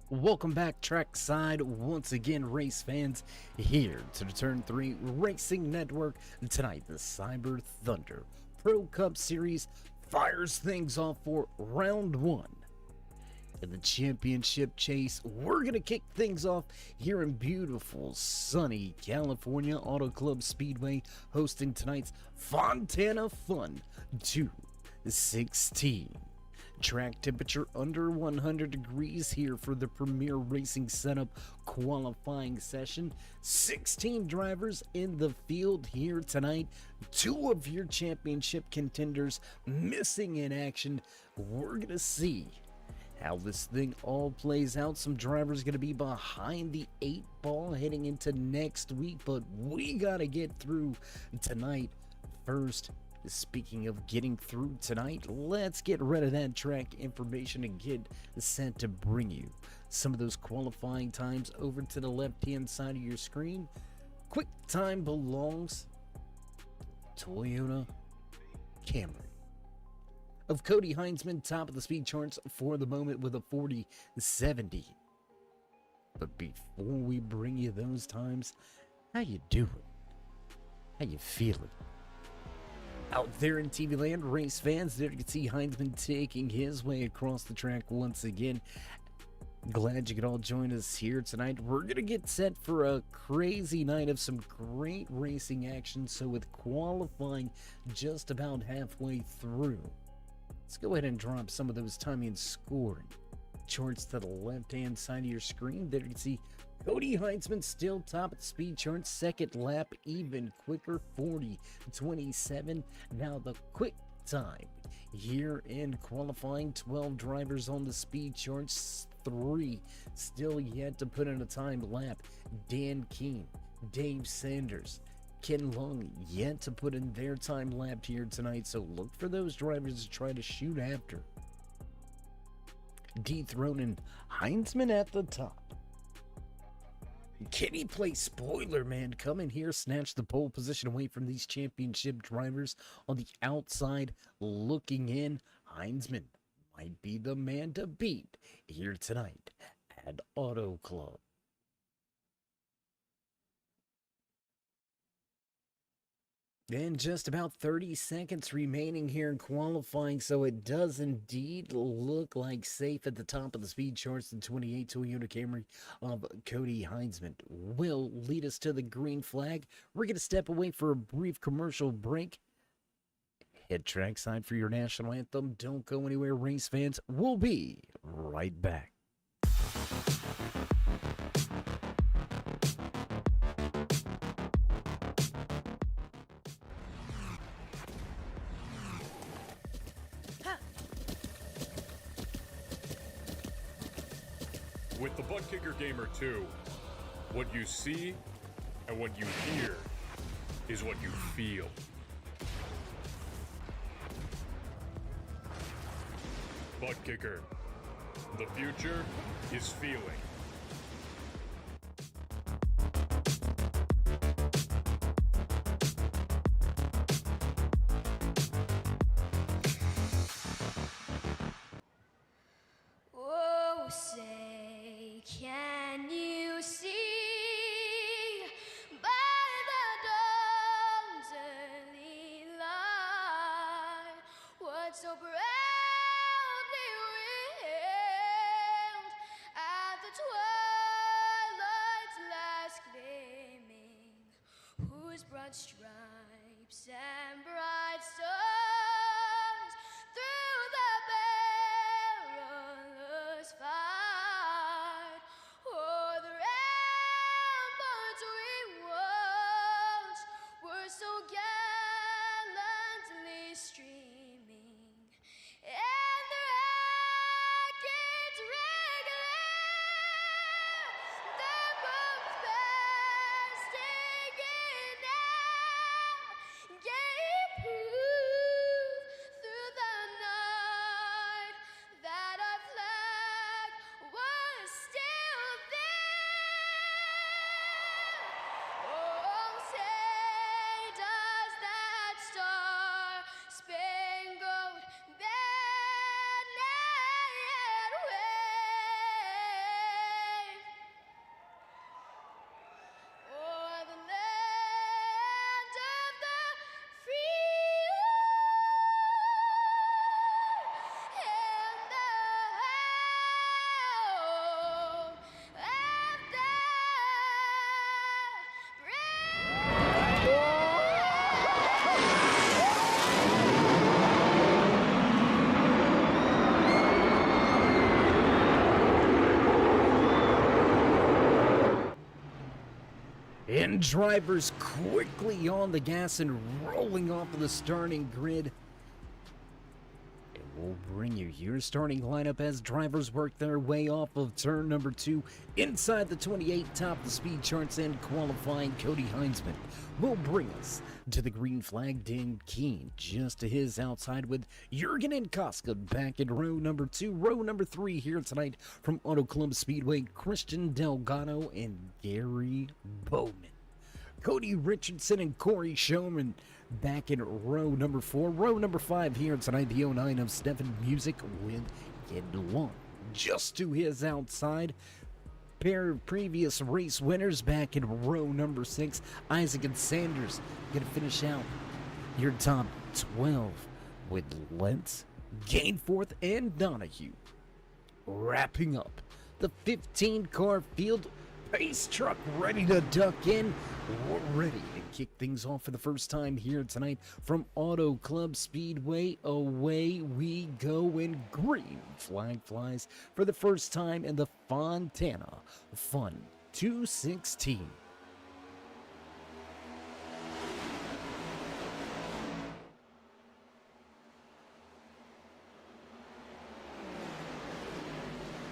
Welcome back trackside once again, race fans, here to the Turn 3 Racing Network. Tonight, the Cyber Thunder Pro Cup Series fires things off for round one. In the championship chase, we're going to kick things off here in beautiful, sunny California Auto Club Speedway, hosting tonight's Fontana Fun 216. Track temperature under 100 degrees here for the Premier Racing Setup qualifying session. 16 drivers in the field here tonight. 2 of your championship contenders missing in action. We're going to see how this thing all plays out. Some drivers going to be behind the 8 ball heading into next week, but we got to get through tonight first. Speaking of getting through tonight, let's get rid of that track information and get set to bring you some of those qualifying times over to the left-hand side of your screen. Quick time belongs Toyota Camry of Cody Heinzman, top of the speed charts for the moment with a 40.70. But before we bring you those times, how you doing? How you feeling? Out there in TV land, race fans, there you can see Heinzman taking his way across the track once again. Glad you could all join us here tonight. We're going to get set for a crazy night of some great racing action. So with qualifying just about halfway through, let's go ahead and drop some of those timing and scoring charts to the left-hand side of your screen. There you can see Cody Heinzman still top at the speed chart, second lap even quicker, 40.27. Now the quick time here in qualifying, 12 drivers on the speed charts, 3 still yet to put in a time lap. Dan Keene, Dave Sanders, Ken Long yet to put in their time lap here tonight, so look for those drivers to try to shoot after, dethroning Heinzman at the top. Can he play spoiler, man? Come in here, snatch the pole position away from these championship drivers on the outside looking in. Heinzman might be the man to beat here tonight at Auto Club. And just about 30 seconds remaining here in qualifying, so it does indeed look like safe at the top of the speed charts. The 28 Toyota Camry of Cody Heinzman will lead us to the green flag. We're going to step away for a brief commercial break. Hit trackside for your national anthem. Don't go anywhere, race fans. We'll be right back. With the Butt Kicker Gamer 2, what you see and what you hear is what you feel. Butt Kicker. The future is feeling. Oh, say, can you see by the dawn's early light what so proudly wailed at the twilight's last gleaming, whose broad stripes and bright stars through the perilous fight o'er the ramparts we watched were so gallantly streaming, and the rackets regular, the bombs bursting in air, gave And drivers quickly on the gas and rolling off of the starting grid. And we'll bring you your starting lineup as drivers work their way off of turn number 2 inside the 28 top the speed charts and qualifying. Cody Heinzman will bring us to the green flag. Dan Keen just to his outside with Jurgen and Koska back in row number 2. Row number 3 here tonight from Auto Club Speedway, Christian Delgado and Gary Bowman. Cody Richardson and Corey Showman back in row number 4. Row number 5 here tonight, the 09 of Stefan Music with Get Long just to his outside. Pair of previous race winners back in row number 6. Isaac and Sanders gonna finish out your top 12 with Lentz, Gainforth, and Donahue. Wrapping up the 15-car field, pace truck ready to duck in. We're ready to kick things off for the first time here tonight from Auto Club Speedway. Away we go, and green flag flies for the first time in the Fontana Fun 216.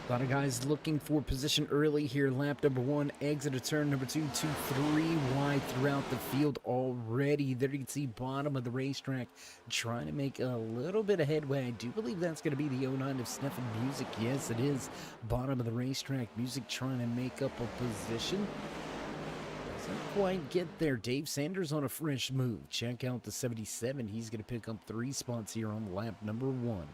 A lot of guys looking for position early here. Lap number 1, exit of turn number 2, 2, 3 wide throughout the field already. There you can see bottom of the racetrack trying to make a little bit of headway. I do believe that's going to be the 09 of Stefan Music. Yes, it is. Bottom of the racetrack. Music trying to make up a position. Doesn't quite get there. Dave Sanders on a fresh move. Check out the 77. He's going to pick up 3 spots here on lap number 1.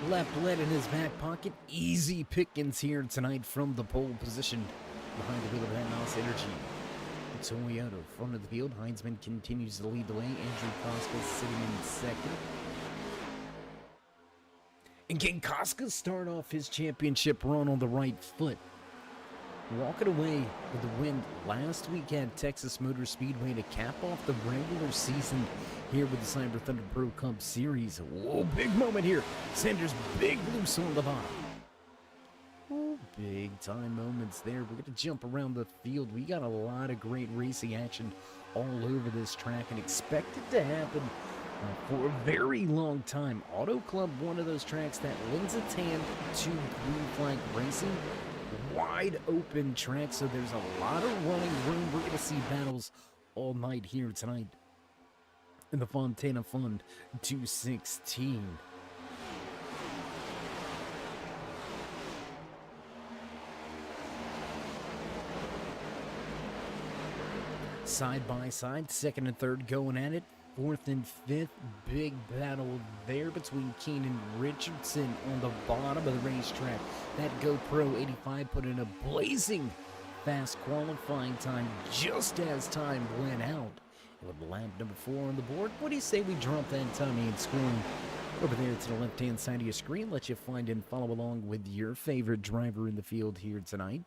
Left lead in his back pocket. Easy pickings here tonight from the pole position behind the wheel of that Mouse Energy. Toyota front of the field. Heinzman continues to lead the way. Andrew Koska sitting in second. And can Koska start off his championship run on the right foot? Walking away with the win last week at Texas Motor Speedway to cap off the regular season here with the Cyber Thunder Pro Cup Series. Whoa, big moment here. Sanders big loose on the bottom. Oh, big time moments there. We're going to jump around the field. We got a lot of great racing action all over this track and expect it to happen for a very long time. Auto Club, one of those tracks that lends its hand to green flag racing. Wide open track, so there's a lot of running room. We're going to see battles all night here tonight in the Fontana Fun 216. Side by side, second and third going at it. Fourth and fifth, big battle there between Keenan Richardson on the bottom of the racetrack. That GoPro 85 put in a blazing fast qualifying time just as time went out. With lap number 4 on the board, what do you say we drop that tummy and scoring over there to the left-hand side of your screen? Let you find and follow along with your favorite driver in the field here tonight.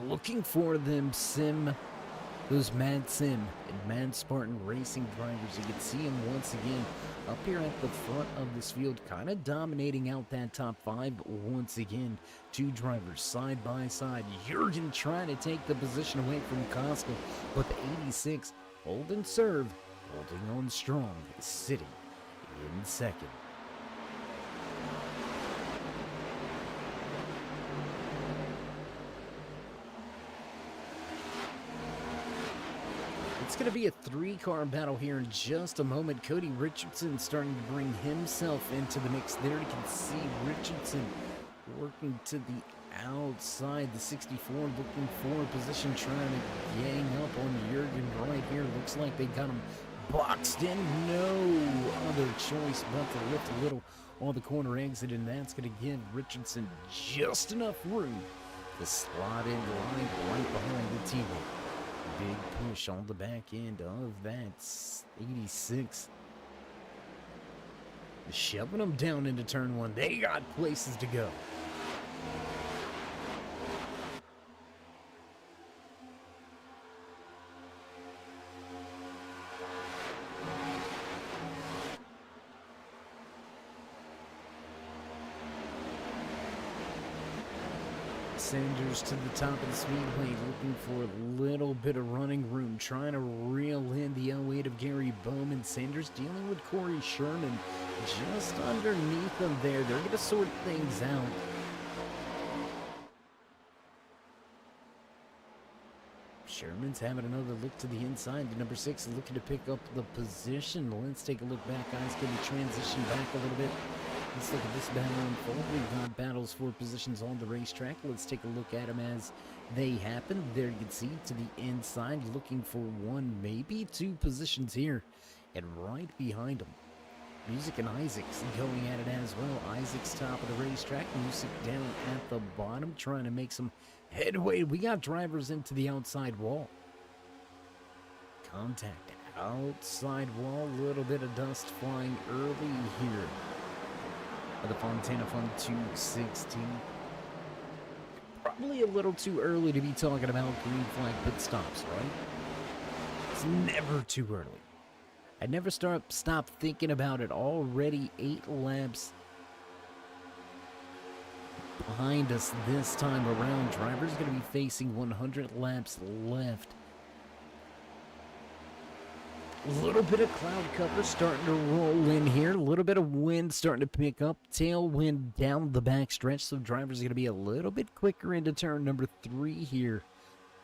Looking for them those Mad Sim and Mad Spartan racing drivers. You can see them once again up here at the front of this field, kind of dominating out that top 5 once again. 2 drivers side by side. Jurgen trying to take the position away from Koska, but the 86 holding serve, holding on strong, sitting in second. It's going to be a 3-car battle here in just a moment. Cody Richardson starting to bring himself into the mix there. You can see Richardson working to the outside. The 64 looking for a position, trying to gang up on Jurgen right here. Looks like they got him boxed in. No other choice but to lift a little on the corner exit, and that's going to give Richardson just enough room to slot in line right behind the team. Big push on the back end of that 86. Shoving them down into turn 1. They got places to go. Sanders to the top of the speedway, looking for a little bit of running room, trying to reel in the 08 of Gary Bowman. Sanders dealing with Corey Sherman just underneath them there. They're going to sort things out. Sherman's having another look to the inside. The number 6 is looking to pick up the position. Let's take a look back, guys. Can we transition back a little bit? Let's look at this battle unfold. We've got battles for positions on the racetrack. Let's take a look at them as they happen. There you can see to the inside, looking for one, maybe two positions here. And right behind them, Music and Isaac's going at it as well. Isaac's top of the racetrack. Music down at the bottom, trying to make some headway. We got drivers into the outside wall. Contact outside wall. A little bit of dust flying early here. The Fontana Fun 216. Probably a little too early to be talking about green flag pit stops, right? It's never too early. I never stop thinking about it. Already 8 laps behind us this time around. Driver's going to be facing 100 laps left. A little bit of cloud cover starting to roll in here. A little bit of wind starting to pick up. Tailwind down the back stretch. So drivers are going to be a little bit quicker into turn number 3 here.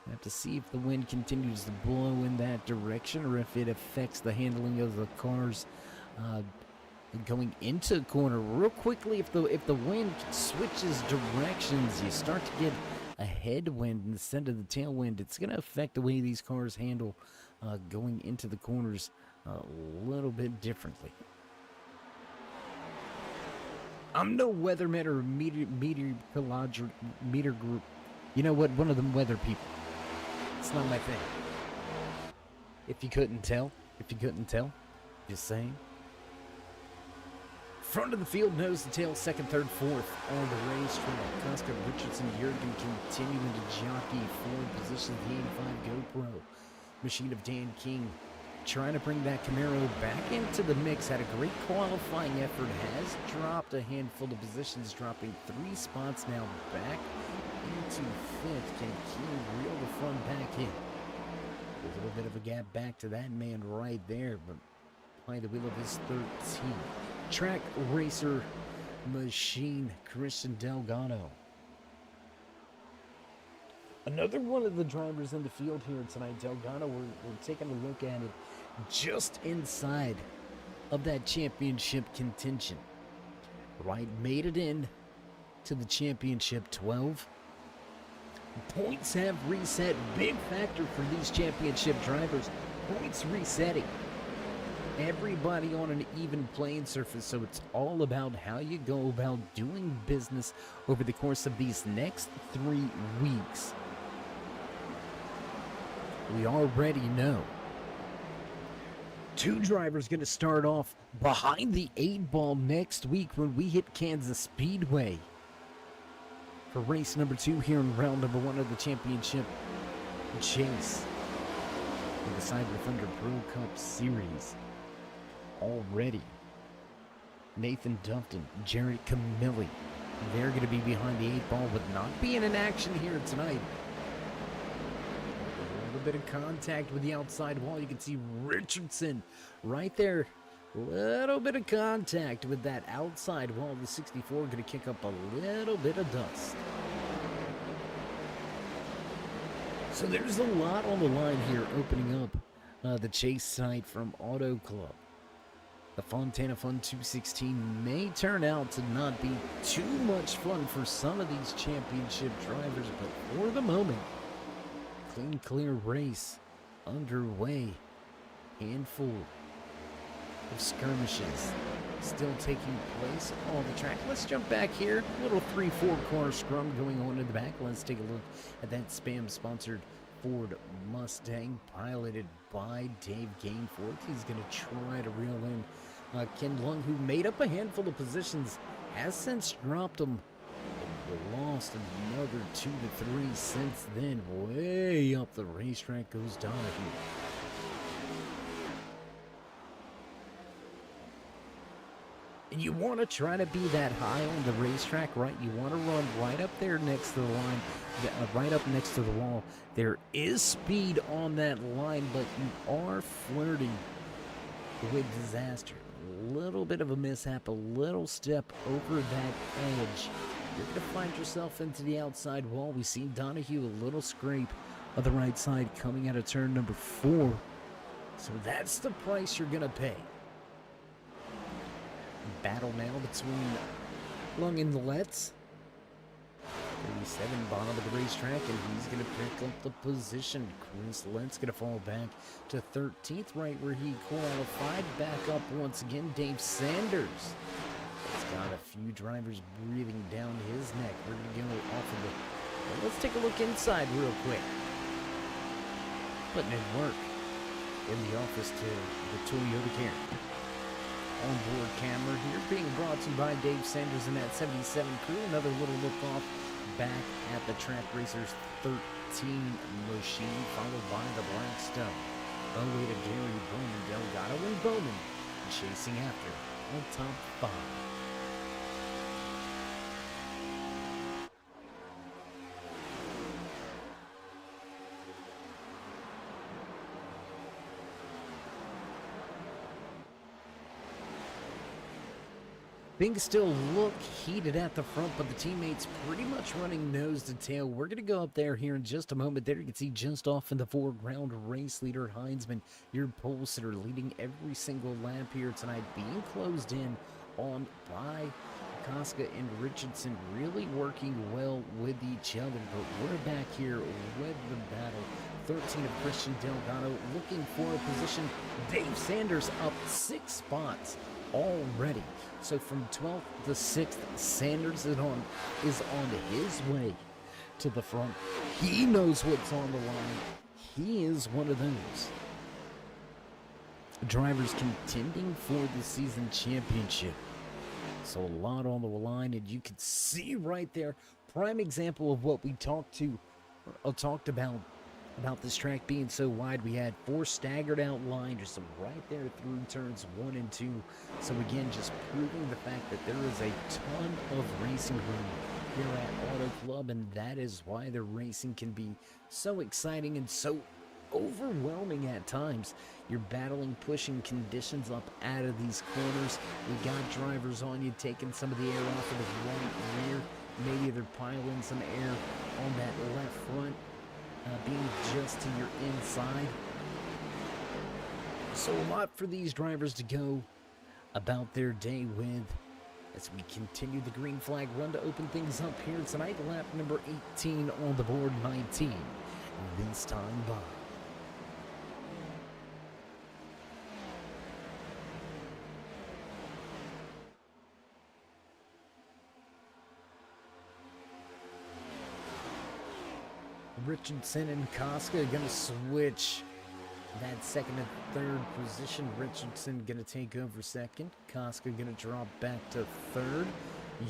I have to see if the wind continues to blow in that direction or if it affects the handling of the cars going into the corner. Real quickly, if the wind switches directions, you start to get a headwind instead of the tailwind. It's going to affect the way these cars handle going into the corners a little bit differently. I'm no weatherman or meter group. You know what? One of them weather people. It's not my thing. If you couldn't tell, just saying. Front of the field, nose to tail, second, third, fourth on the racetrack. Koska, Richardson, Jurgen continuing to jockey for position. The 85 GoPro machine of Dan King trying to bring that Camaro back into the mix. Had a great qualifying effort. Has dropped a handful of positions, dropping 3 spots now back into 5th. Can King reel the front back in? A little bit of a gap back to that man right there, but behind the wheel of his 13. Track racer machine, Christian Delgado. Another one of the drivers in the field here tonight, Delgado. We're taking a look at it just inside of that championship contention. Right, made it in to the championship 12. Points have reset. Big factor for these championship drivers. Points resetting. Everybody on an even playing surface, so it's all about how you go about doing business over the course of these next 3 weeks. We already know 2 drivers going to start off behind the 8 ball next week when we hit Kansas Speedway for race number 2 here in round number 1 of the championship chase in the Cyber Thunder Pro Cup Series. Already, Nathan Dufton, Jared Camilli, they're going to be behind the 8 ball, but not being in action here tonight. A little bit of contact with the outside wall. You can see Richardson right there. Little bit of contact with that outside wall. The 64 going to kick up a little bit of dust. So there's a lot on the line here opening up the chase site from Auto Club. The Fontana Fun 216 may turn out to not be too much fun for some of these championship drivers, but for the moment, clean, clear race underway. Handful of skirmishes still taking place on the track. Let's jump back here. A little 3-4 car scrum going on in the back. Let's take a look at that spam-sponsored Ford Mustang piloted by Dave Gainforth. He's going to try to reel in Ken Lung, who made up a handful of positions, has since dropped them. Lost another 2 to 3 since then. Way up the racetrack goes Donahue. And you want to try to be that high on the racetrack, right? You want to run right up there next to the line, right up next to the wall. There is speed on that line, but you are flirting with disaster. A little bit of a mishap, a little step over that edge. You're going to find yourself into the outside wall. We see Donahue a little scrape of the right side coming out of turn number 4. So that's the price you're going to pay. Battle now between Lung and Letts. 37, bottom of the racetrack, and he's going to pick up the position. Chris Letts going to fall back to 13th, right where he qualified. Back up once again, Dave Sanders. He's got a few drivers breathing down his neck. We're going to go off of the... Well, let's take a look inside real quick. Putting in work in the office to the Toyota Camry. Onboard camera here being brought to you by Dave Sanders and that 77 crew. Another little look off back at the Track Racers 13 machine, followed by the Blackstone. Away to Gary Bowman, Delgado and Bowman chasing after on top 5. Things still look heated at the front, but the teammates pretty much running nose to tail. We're going to go up there here in just a moment. There you can see just off in the foreground, race leader Heinzman, your pole sitter, leading every single lap here tonight, being closed in on by Koska and Richardson, really working well with each other. But we're back here with the battle. 13 of Christian Delgado looking for a position. Dave Sanders up 6 spots already. So from 12th to 6th, Sanders is on his way to the front. He knows what's on the line. He is one of those drivers contending for the season championship. So a lot on the line, and you can see right there, prime example of what we talked about this track being so wide. We had 4 staggered out lines right there through turns 1 and 2. So again, just proving the fact that there is a ton of racing room here at Auto Club, and that is why the racing can be so exciting and so overwhelming at times. You're battling, pushing conditions up out of these corners. You got drivers on you taking some of the air off of the right rear. Maybe they're piling some air on that left front. Being just to your inside. So a lot for these drivers to go about their day with as we continue the green flag run to open things up here tonight. Lap number 18 on the board, 19 this time by. Richardson and Koska are going to switch that second and third position. Richardson going to take over second. Koska going to drop back to third.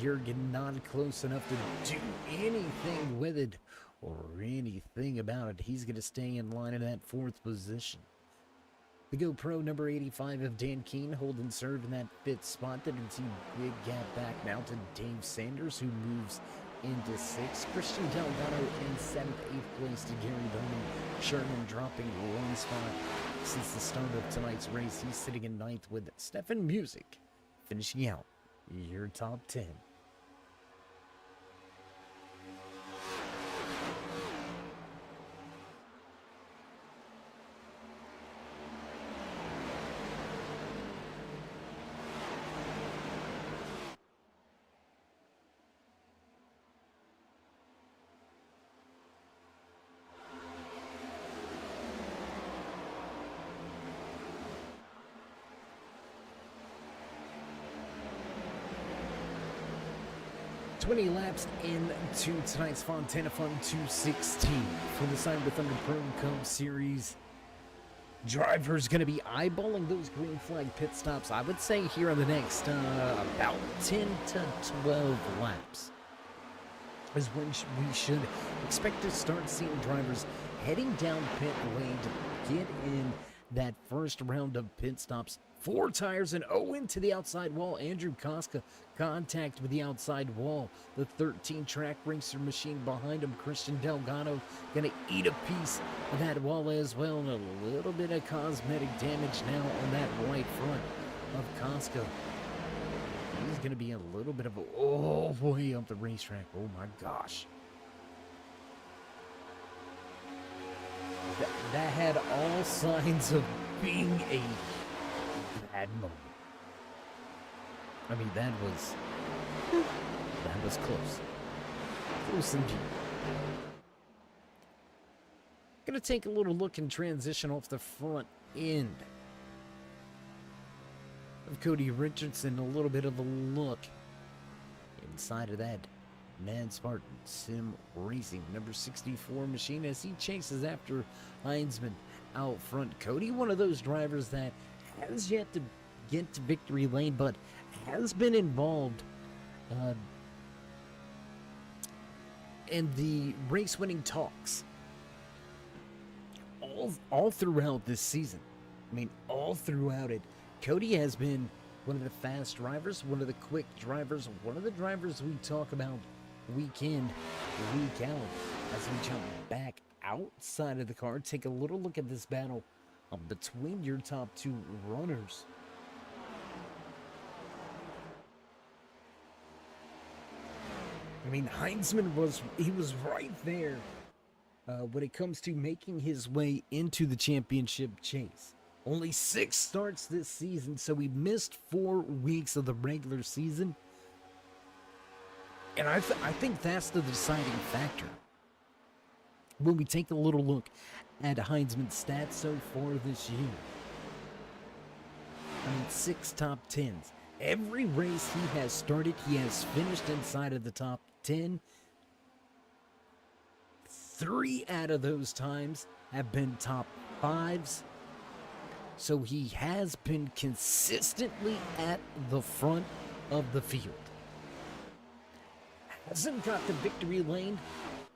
Jurgen not close enough to do anything with it or anything about it. He's going to stay in line in that 4th position. The GoPro number 85 of Dan Keene holding serve in that 5th spot. Then you can see big gap back now to Dave Sanders, who moves into 6th. Christian Delgado in 7th, 8th place to Gary Bowman. Sherman dropping 1 spot since the start of tonight's race. He's sitting in 9th with Stefan Music finishing out your top 10. Twenty laps into tonight's Fontana Fun 216 for the Side with Thunder Pro Cup Series. Drivers going to be eyeballing those green flag pit stops, I would say, here in the next about 10 to 12 laps. Is when we should expect to start seeing drivers heading down pit lane to get in that first round of pit stops 4 tires and into the outside wall. Andrew Koska contact with the outside wall. The 13 track racer machine behind him, Christian Delgado, gonna eat a piece of that wall as well, and a little bit of cosmetic damage now on that right front of Koska. He's gonna be a little bit of a way up the racetrack. Oh my gosh. That had all signs of being a bad moment. I mean, that was close. Close indeed. Gonna take a little look and transition off the front end of Cody Richardson. A little bit of a look inside of that Mad Spartan Sim Racing number 64 machine as he chases after Heinzman out front. Cody, one of those drivers that has yet to get to victory lane, but has been involved in the race-winning talks all throughout this season. I mean, all throughout it. Cody has been one of the fast drivers, one of the quick drivers, one of the drivers we talk about week in, week out. As we jump back outside of the car, take a little look at this battle between your top 2 runners. I mean, Heinzman was right there when it comes to making his way into the championship chase. Only 6 starts this season, so he missed 4 weeks of the regular season. And I think that's the deciding factor. When we take a little look at Heinzman's stats so far this year. I mean, 6 top 10s. Every race he has started, he has finished inside of the top 10. 3 out of those times have been top 5s. So he has been consistently at the front of the field. Hasn't got the victory lane.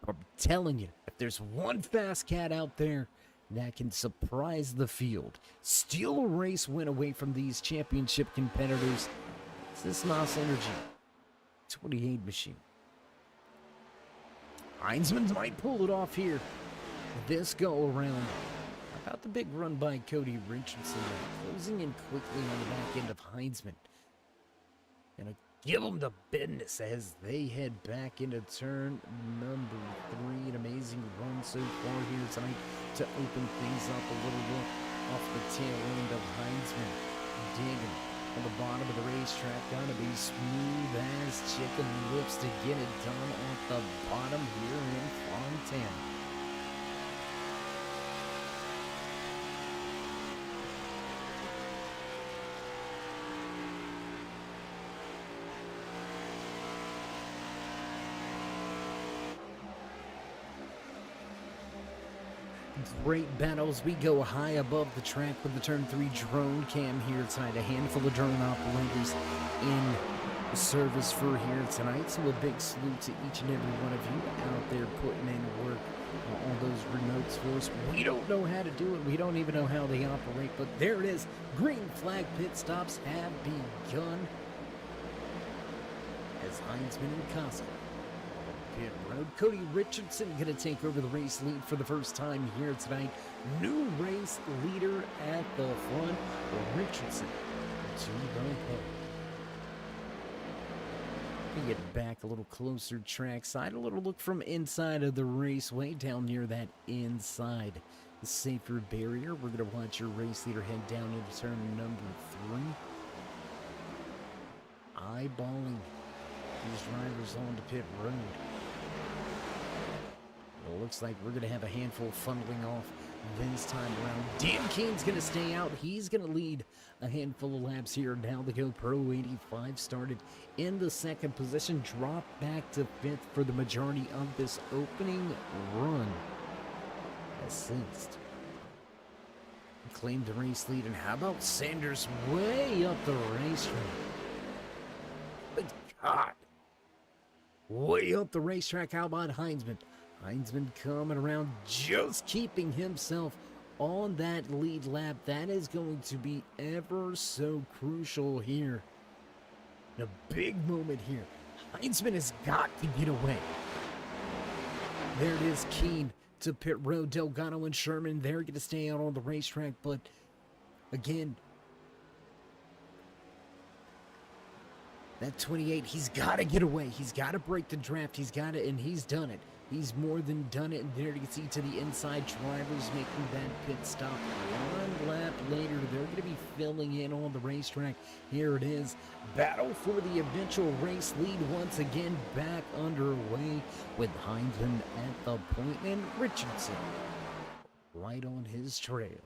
I'm telling you, if there's one fast cat out there that can surprise the field, steal a race win away from these championship competitors, it's this NOS Energy 28 machine. Heinzman might pull it off here this go around. About the big run by Cody Richardson, closing in quickly on the back end of Heinzman. Gonna give them the business as they head back into turn number 3. An amazing run so far here tonight to open things up a little bit off the tail end of Heinzman. Digging on the bottom of the racetrack. Gonna be smooth as chicken lips to get it done off the bottom here in Fontana. Great battles. We go high above the track with the turn 3 drone cam here tonight. A handful of drone operators in service for here tonight. So a big salute to each and every one of you out there putting in work on those remotes for us. We don't know how to do it. We don't even know how they operate. But there it is. Green flag pit stops have begun. As Heinzman and Koska pit road. Cody Richardson going to take over the race lead for the first time here tonight. New race leader at the front, Richardson to the head. We get back a little closer trackside, a little look from inside of the raceway down near that inside safer barrier. We're going to watch your race leader head down into turn number 3. Eyeballing these drivers onto pit road. It looks like we're going to have a handful funneling off this time around. Dan Kane's going to stay out. He's going to lead a handful of laps here. Now the GoPro 85 started in the second position. Dropped back to 5th for the majority of this opening run. Assist. Claimed the race lead. And how about Sanders way up the racetrack? Good God. Way up the racetrack. How about Heinzman? Heinzman coming around, just keeping himself on that lead lap. That is going to be ever so crucial here. A big moment here. Heinzman has got to get away. There it is, Keen to pit road. Delgado and Sherman, they're going to stay out on the racetrack, but again, that 28, he's got to get away. He's got to break the draft. He's got to, and he's done it. He's more than done it. And there you can see to the inside drivers making that pit stop. One lap later, they're going to be filling in on the racetrack. Here it is. Battle for the eventual race lead once again back underway with Heinzman at the point and Richardson right on his trail.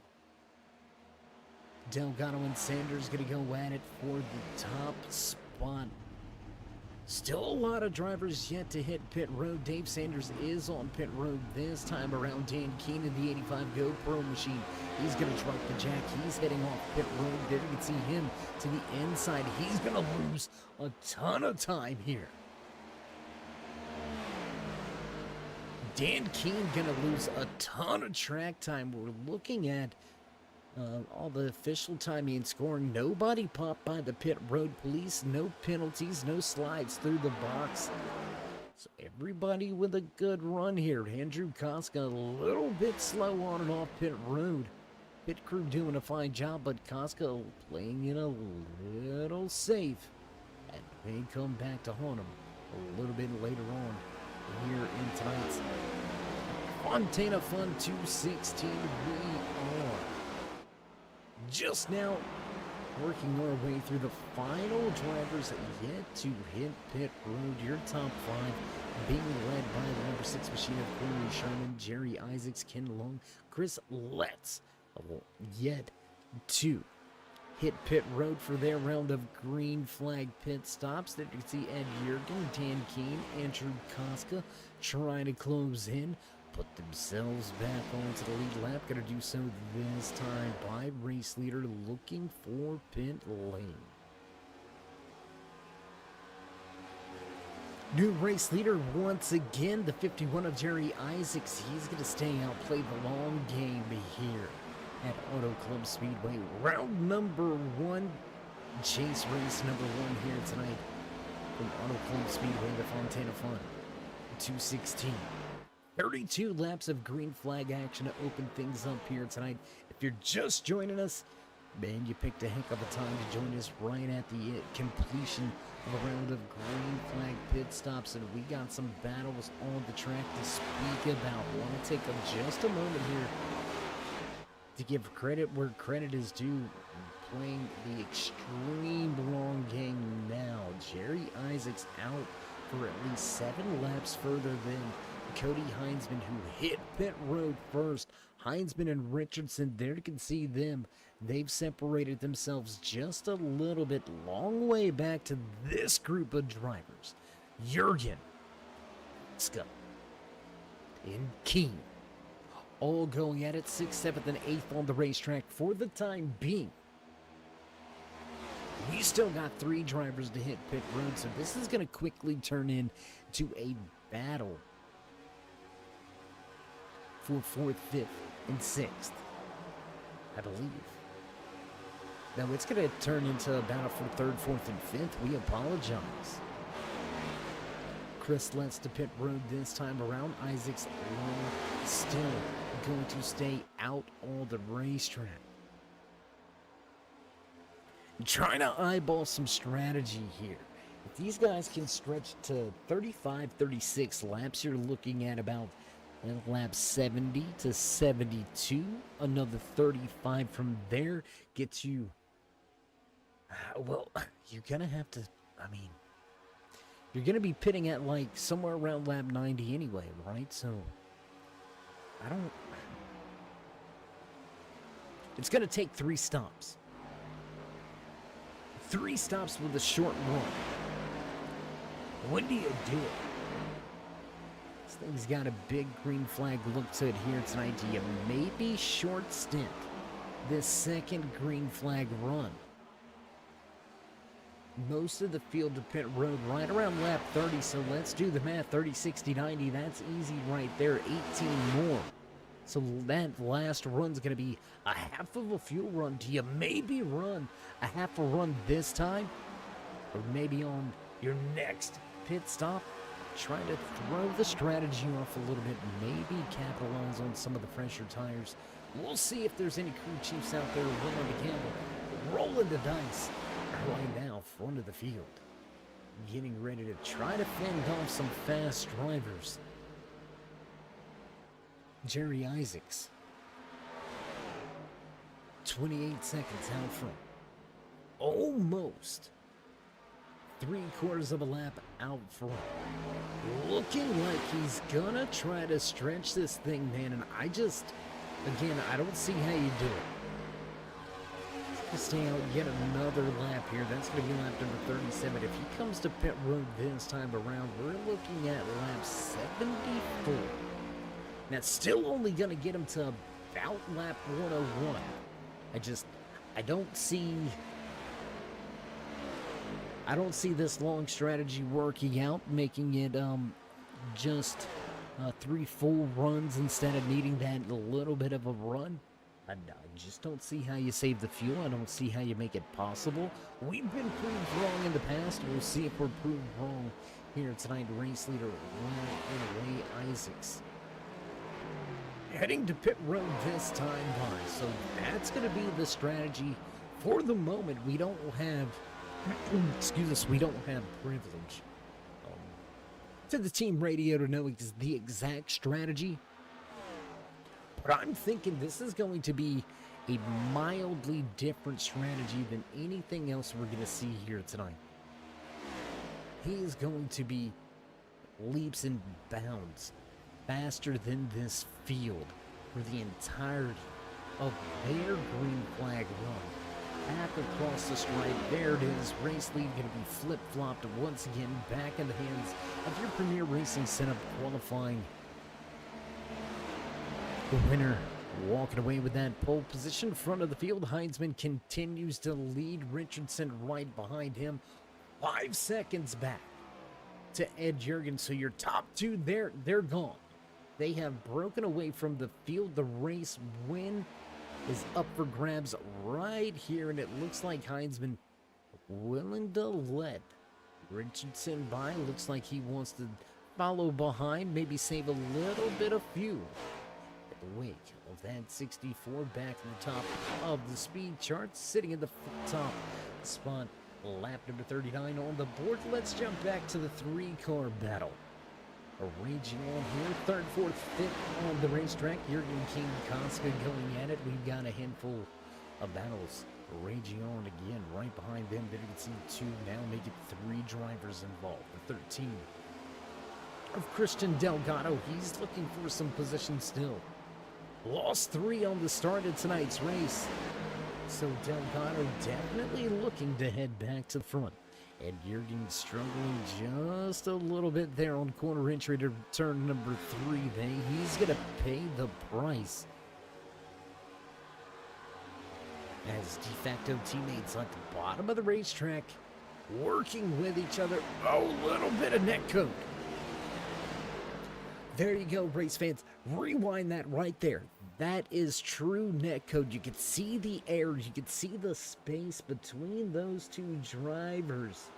Delgado and Sanders going to go at it for the top spot. Still a lot of drivers yet to hit pit road. Dave Sanders is on pit road this time around. Dan Keenan, the 85 GoPro machine. He's going to truck the jack. He's heading off pit road. There you can see him to the inside. He's going to lose a ton of time here. Dan Keen going to lose a ton of track time. We're looking at all the official timing and scoring. Nobody popped by the pit road police. No penalties, no slides through the box. So everybody with a good run here. Andrew Koska a little bit slow on and off pit road. Pit crew doing a fine job, but Koska playing it a little safe. And may come back to haunt him a little bit later on here in tonight's Fontana Fun 216. We are just now working our way through the final drivers yet to hit pit road. Your top five being led by the number 6 machine of Corey Sherman, Jerry Isaacs, Ken Long, Chris Letts, yet to hit pit road for their round of green flag pit stops. That you can see Ed Jurgen, Dan Keen, Andrew Koska trying to close in, put themselves back onto the lead lap. Going to do so this time by race leader looking for pit lane. New race leader once again, the 51 of Jerry Isaacs. He's going to stay out, play the long game here at Auto Club Speedway. Round number 1, chase race number 1 here tonight from Auto Club Speedway, the Fontana Fun 216. 32 laps of green flag action to open things up here tonight. If you're just joining us, man, you picked a heck of a time to join us right at the completion of a round of green flag pit stops, and we got some battles on the track to speak about. I want to take just a moment here to give credit where credit is due, playing the extreme long game now. Jerry Isaacs out for at least 7 laps further than Cody Heinzman, who hit pit road first. Heinzman and Richardson, there you can see them. They've separated themselves just a little bit, long way back to this group of drivers. Jurgen, Scott, and Keen, all going at it 6th, 7th, and 8th on the racetrack for the time being. We still got 3 drivers to hit pit road, so this is going to quickly turn into a battle for 4th, 5th, and 6th, I believe. Now it's going to turn into a battle for 3rd, 4th, and 5th. We apologize. Chris Letts to pit road this time around. Isaacs Long still going to stay out on the racetrack. Trying to eyeball some strategy here. If these guys can stretch to 35, 36 laps, you're looking at about lap 70 to 72. Another 35 from there gets you, well, you're going to have to, I mean, you're going to be pitting at like somewhere around lap 90 anyway, right? So, it's going to take 3 stops. 3 stops with a short run. When do you do it? This thing's got a big green flag look to it here tonight. Do you maybe short stint this 2nd green flag run? Most of the field to pit road right around lap 30, so let's do the math. 30, 60, 90, that's easy right there. 18 more So that last run's going to be a half of a fuel run. Do you maybe run a half a run this time? Or maybe on your next pit stop, trying to throw the strategy off a little bit, maybe capitalize on some of the fresher tires. We'll see if there's any crew chiefs out there willing to gamble. Rolling the dice right now, front of the field. Getting ready to try to fend off some fast drivers. Jerry Isaacs. 28 seconds out front. Almost 3/4 of a lap out front. Looking like he's gonna try to stretch this thing, man. And I don't see how you do it. Stay out yet another lap here. That's going to be lap number 37. If he comes to pit road this time around, we're looking at lap 74. That's still only going to get him to about lap 101. I don't see this long strategy working out, making it just 3 full runs instead of needing that little bit of a run. I just don't see how you save the fuel. I don't see how you make it possible. We've been proved wrong in the past. We'll see if we're proved wrong here tonight. Race leader Ray Isaacs heading to pit road this time by. So that's going to be the strategy for the moment. We don't have, we don't have privilege to the team radio to know the exact strategy. But I'm thinking this is going to be a mildly different strategy than anything else we're going to see here tonight. He is going to be leaps and bounds faster than this field for the entirety of their green flag run. Back across the stripe, there it is. Race lead going to be flip-flopped once again, back in the hands of your Premier Racing Setup qualifying. The winner walking away with that pole position. Front of the field, Heinzman continues to lead. Richardson right behind him. 5 seconds back to Ed Jurgen. So your top two, they're gone. They have broken away from the field. The race win is up for grabs right here. And it looks like Heinzman willing to let Richardson by. Looks like he wants to follow behind, maybe save a little bit of fuel. Wake of that 64 back to the top of the speed chart, sitting in the top spot. Lap number 39 on the board. Let's jump back to the 3-car battle. Raging on here, 3rd, 4th, 5th on the racetrack. Jurgen King, Koska going at it. We've got a handful of battles raging on again. Right behind them, there you can see 2 now, make it 3 drivers involved. The 13 of Christian Delgado. He's looking for some position still. Lost 3 on the start of tonight's race. So Delgado definitely looking to head back to the front. And Jurgen struggling just a little bit there on corner entry to turn number 3. He's going to pay the price. As de facto teammates at the bottom of the racetrack working with each other. Oh, little bit of netcode. There you go, race fans. Rewind that right there. That is true netcode. You can see the air. You can see the space between those 2 drivers.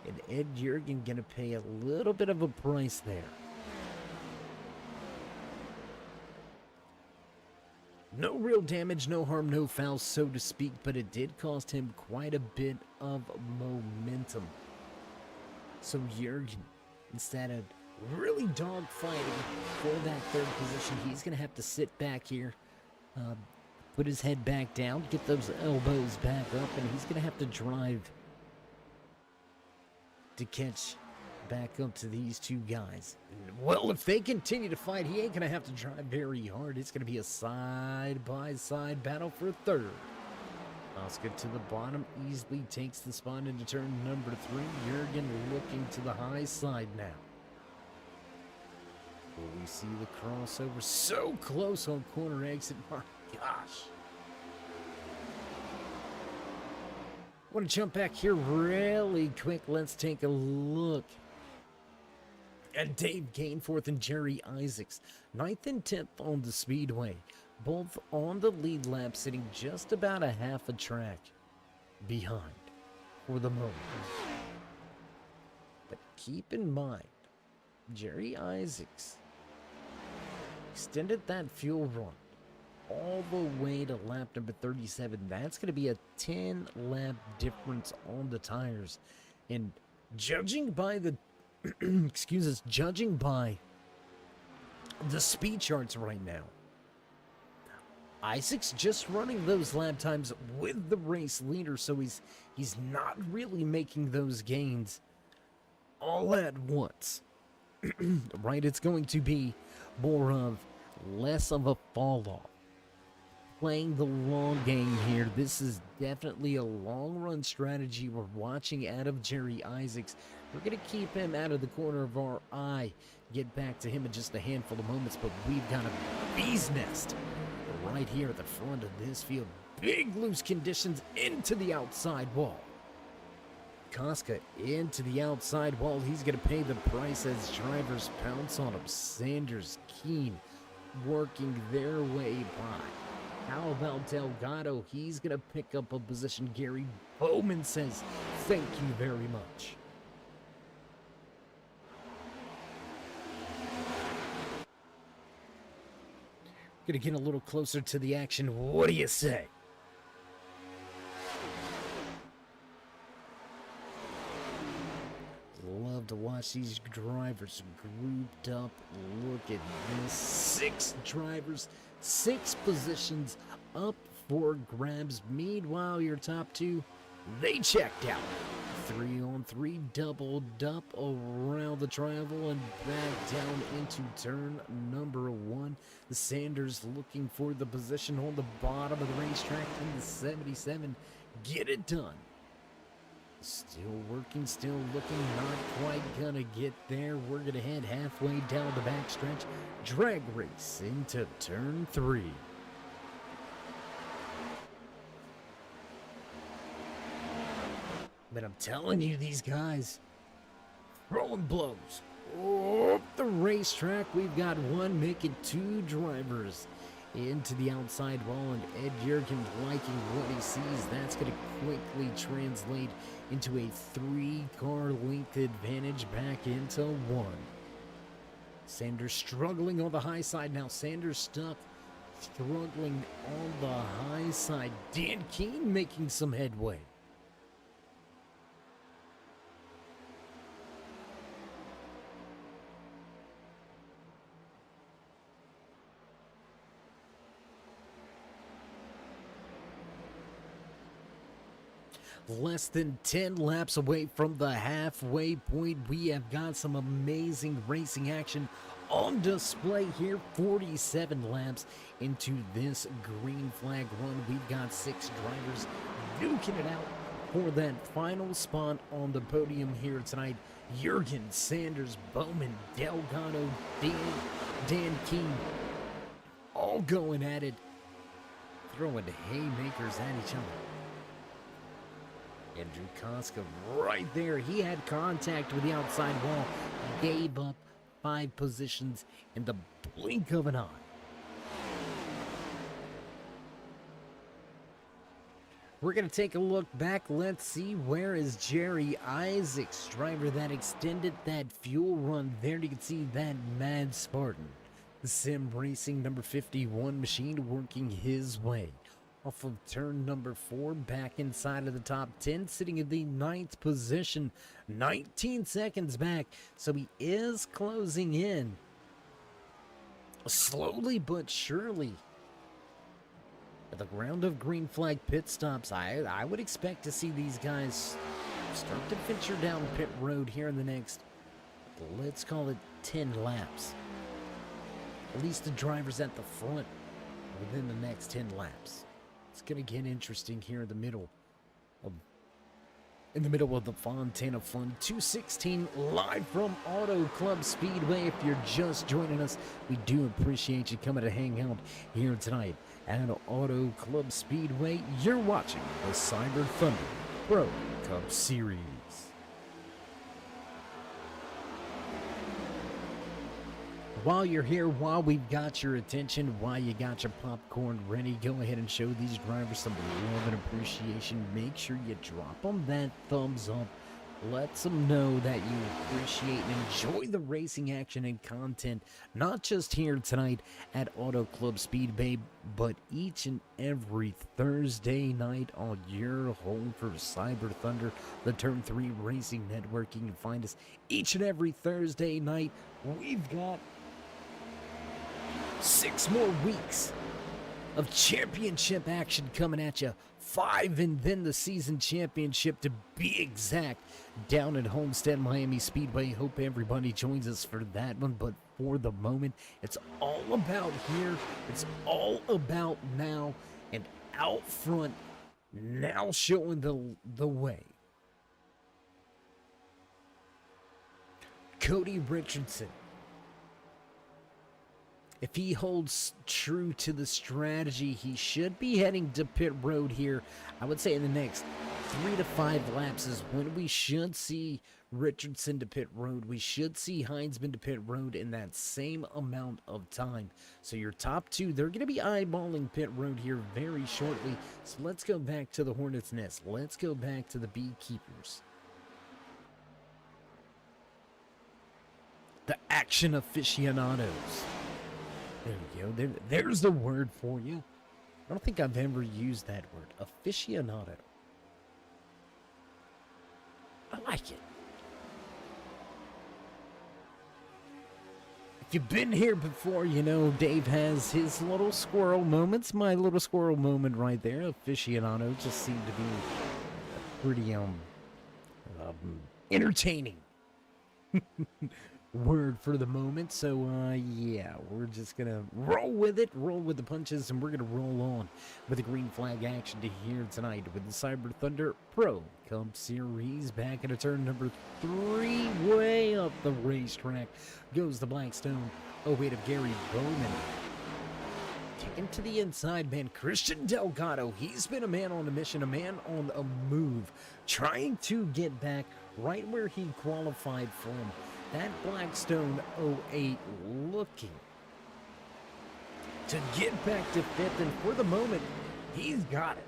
And Ed Jurgen going to pay a little bit of a price there. No real damage, no harm, no foul, so to speak, but it did cost him quite a bit of momentum. So Jurgen, instead of really dogfighting for that 3rd position, he's going to have to sit back here, put his head back down, get those elbows back up, and he's going to have to drive to catch back up to these 2 guys. Well, if they continue to fight, he ain't going to have to drive very hard. It's going to be a side-by-side battle for 3rd. Oscar to the bottom, easily takes the spot into turn number 3. Jurgen looking to the high side now. Will we see the crossover so close on corner exit? My gosh. Want to jump back here really quick. Let's take a look And Dave Gainforth and Jerry Isaacs, 9th and 10th on the speedway, both on the lead lap, sitting just about a half a track behind for the moment. But keep in mind, Jerry Isaacs extended that fuel run all the way to lap number 37. That's going to be a 10 lap difference on the tires. And judging by the judging by the speed charts right now, Isaac's just running those lap times with the race leader, so he's not really making those gains all at once. Right? It's going to be more of less of a fall off. Playing the long game here. This is definitely a long run strategy we're watching out of Jerry Isaacs. We're going to keep him out of the corner of our eye. Get back to him in just a handful of moments, but we've got a bee's nest right here at the front of this field. Big loose conditions into the outside wall. Koska into the outside wall. He's going to pay the price as drivers pounce on him. Sanders, Keene working their way by. How about Delgado? He's going to pick up a position. Gary Bowman says, thank you very much. Going to get a little closer to the action. What do you say? Love to watch these drivers grouped up. Look at this. 6 drivers, 6 positions up for grabs. Meanwhile, your top 2, they checked out. 3-on-3, doubled up around the triangle and back down into turn number 1. The Sanders looking for the position on the bottom of the racetrack in the 77. Get it done. Still working, still looking, not quite gonna get there. We're gonna head halfway down the backstretch. Drag race into turn 3. But I'm telling you, these guys throwing blows up the racetrack. We've got one making 2 drivers into the outside wall, and Ed Jurgen liking what he sees. That's going to quickly translate into a 3-car length advantage back into 1. Sanders struggling on the high side now. Sanders stuck, struggling on the high side. Dan Keene making some headway. Less than 10 laps away from the halfway point. We have got some amazing racing action on display here. 47 laps into this green flag run. We've got 6 drivers duking it out for that final spot on the podium here tonight. Jurgen, Sanders, Bowman, Delgado, Dan Keene, all going at it, throwing haymakers at each other. Andrew Koska right there. He had contact with the outside wall. Gave up 5 positions in the blink of an eye. We're going to take a look back. Let's see, where is Jerry Isaacs, driver that extended that fuel run there. You can see that Mad Spartan, the Sim Racing number 51 machine, working his way off of turn number 4, back inside of the top 10, sitting in the 9th position, 19 seconds back. So he is closing in slowly but surely. At the round of green flag pit stops, I would expect to see these guys start to venture down pit road here in the next, let's call it 10 laps. At least the drivers at the front within the next 10 laps. It's going to get interesting here in the middle of the Fontana Fun 216, live from Auto Club Speedway. If you're just joining us, we do appreciate you coming to hang out here tonight at Auto Club Speedway. You're watching the Cyber Thunder Pro Cup Series. While you're here, while we've got your attention, while you got your popcorn ready, go ahead and show these drivers some love and appreciation. Make sure you drop them that thumbs up. Let them know that you appreciate and enjoy the racing action and content, not just here tonight at Auto Club Speedway, but each and every Thursday night on your home for Cyber Thunder, the Turn 3 Racing Network. You can find us each and every Thursday night. We've got 6 more weeks of championship action coming at you. 5 and then the season championship to be exact, down at Homestead Miami Speedway. Hope everybody joins us for that one, but for the moment, it's all about here. It's all about now, and out front now showing the way. Cody Richardson. If he holds true to the strategy, he should be heading to pit road here. I would say in the next 3 to 5 laps is when we should see Richardson to pit road. We should see Heinzman to pit road in that same amount of time. So your top 2, they're going to be eyeballing pit road here very shortly. So let's go back to the Hornet's Nest. Let's go back to the Beekeepers. The action aficionados. There you go. There's the word for you. I don't think I've ever used that word. Aficionado. I like it. If you've been here before, you know Dave has his little squirrel moments. My little squirrel moment right there. Aficionado just seemed to be pretty entertaining word for the moment. So yeah, we're just gonna roll with it, roll with the punches, and we're gonna roll on with the green flag action to here tonight with the Cyber Thunder Pro Cup Series. Back into turn number 3, way up the racetrack goes the Blackstone 08 of Gary Bowman. Taken to the inside, man. Christian Delgado, he's been a man on a mission, a man on a move, trying to get back right where he qualified from. That Blackstone 08 looking to get back to 5th, and for the moment, he's got it.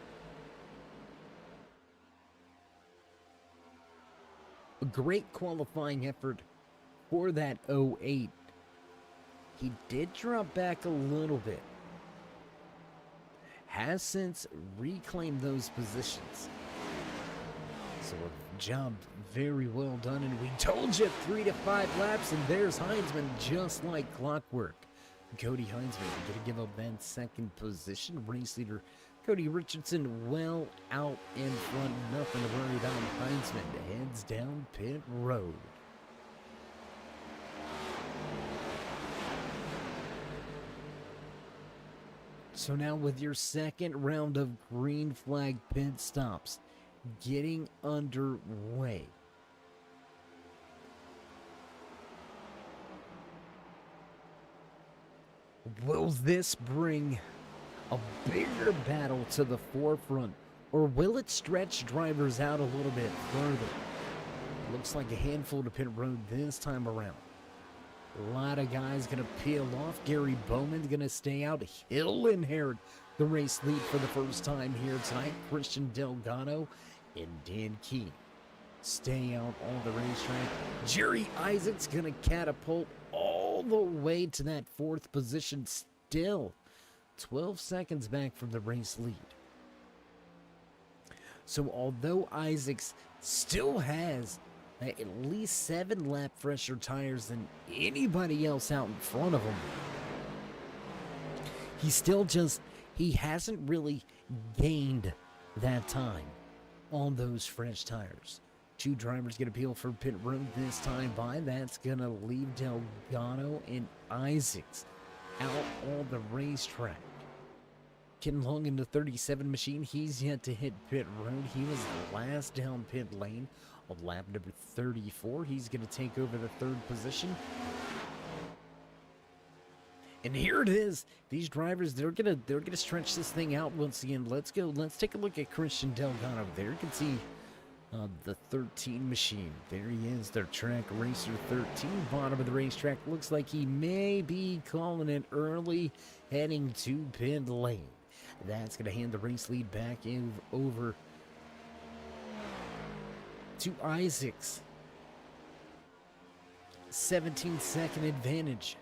A great qualifying effort for that 08. He did drop back a little bit. Has since reclaimed those positions. So a job very well done, and we told you 3 to 5 laps, and there's Heinzman just like clockwork. Cody Heinzman going to give up that 2nd position. Race leader Cody Richardson well out in front. Nothing to worry about. Heinzman heads down pit road. So now with your 2nd round of green flag pit stops getting underway. Will this bring a bigger battle to the forefront, or will it stretch drivers out a little bit further? Looks like a handful to pit road this time around. A lot of guys going to peel off. Gary Bowman's going to stay out. He'll inherit the race lead for the first time here tonight. Christian Delgado and Dan Key stay out on the racetrack. Jerry Isaac's going to catapult all the way to that 4th position, still 12 seconds back from the race lead. So although Isaacs still has at least 7 lap fresher tires than anybody else out in front of him, he hasn't really gained that time on those fresh tires. 2 drivers get a peel for pit road this time by. That's going to leave Delgado and Isaacs out on the racetrack. Getting long into 37 machine. He's yet to hit pit road. He was the last down pit lane on lap number 34. He's going to take over the 3rd position. And here it is. These drivers, they're gonna stretch this thing out once again. Let's go. Let's take a look at Christian Delgado there. You can see The 13 machine. There he is, their track racer 13, bottom of the racetrack. Looks like he may be calling it early, heading to pit lane. That's going to hand the race lead back over to Isaacs. 17-second advantage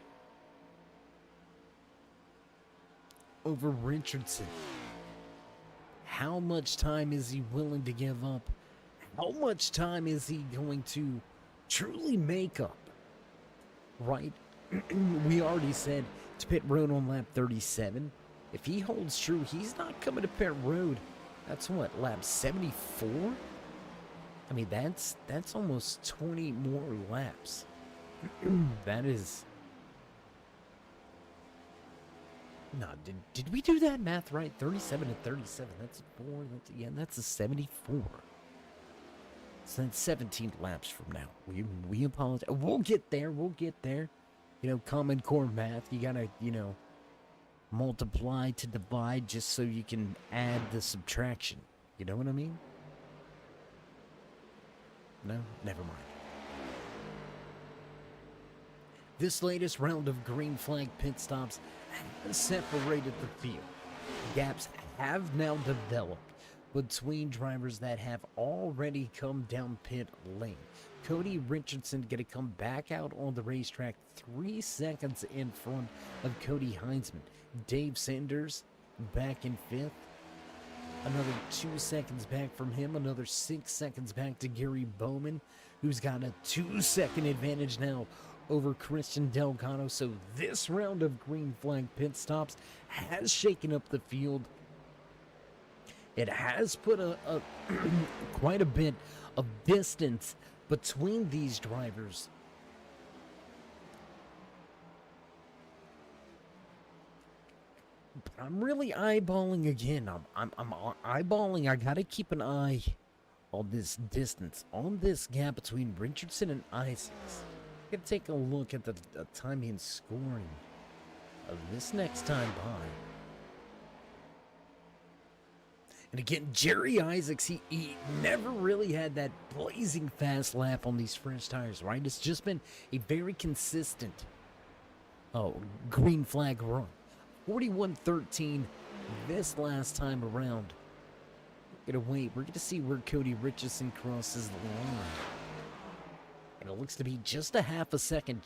over Richardson. How much time is he willing to give up? How much time is he going to truly make up? Right? We already said to pit road on lap 37. If he holds true, he's not coming to pit road. That's what, lap 74? I mean, that's almost 20 more laps. That is... No, did we do that math right? 37 and 37. That's 4. That's a 74. So that's 17 laps from now. We apologize. We'll get there. We'll get there. You know, Common Core math. You gotta, multiply to divide just so you can add the subtraction. You know what I mean? No? Never mind. This latest round of green flag pit stops has separated the field. Gaps have now developed between drivers that have already come down pit lane. Cody Richardson going to come back out on the racetrack 3 seconds in front of Cody Heinzman. Dave Sanders back in 5th. Another 2 seconds back from him. Another 6 seconds back to Gary Bowman, who's got a 2-second advantage now over Christian Delgado. So this round of green flag pit stops has shaken up the field. It has put quite a bit of distance between these drivers. But I'm really eyeballing again. I'm eyeballing. I gotta keep an eye on this distance, on this gap between Richardson and Isaacs. I'm gonna take a look at the timing and scoring of this next time by. And again, Jerry Isaacs, he never really had that blazing fast lap on these fresh tires, right? It's just been a very consistent green flag run. 41-13 this last time around. We're going to wait. We're going to see where Cody Richardson crosses the line. And it looks to be just a half a second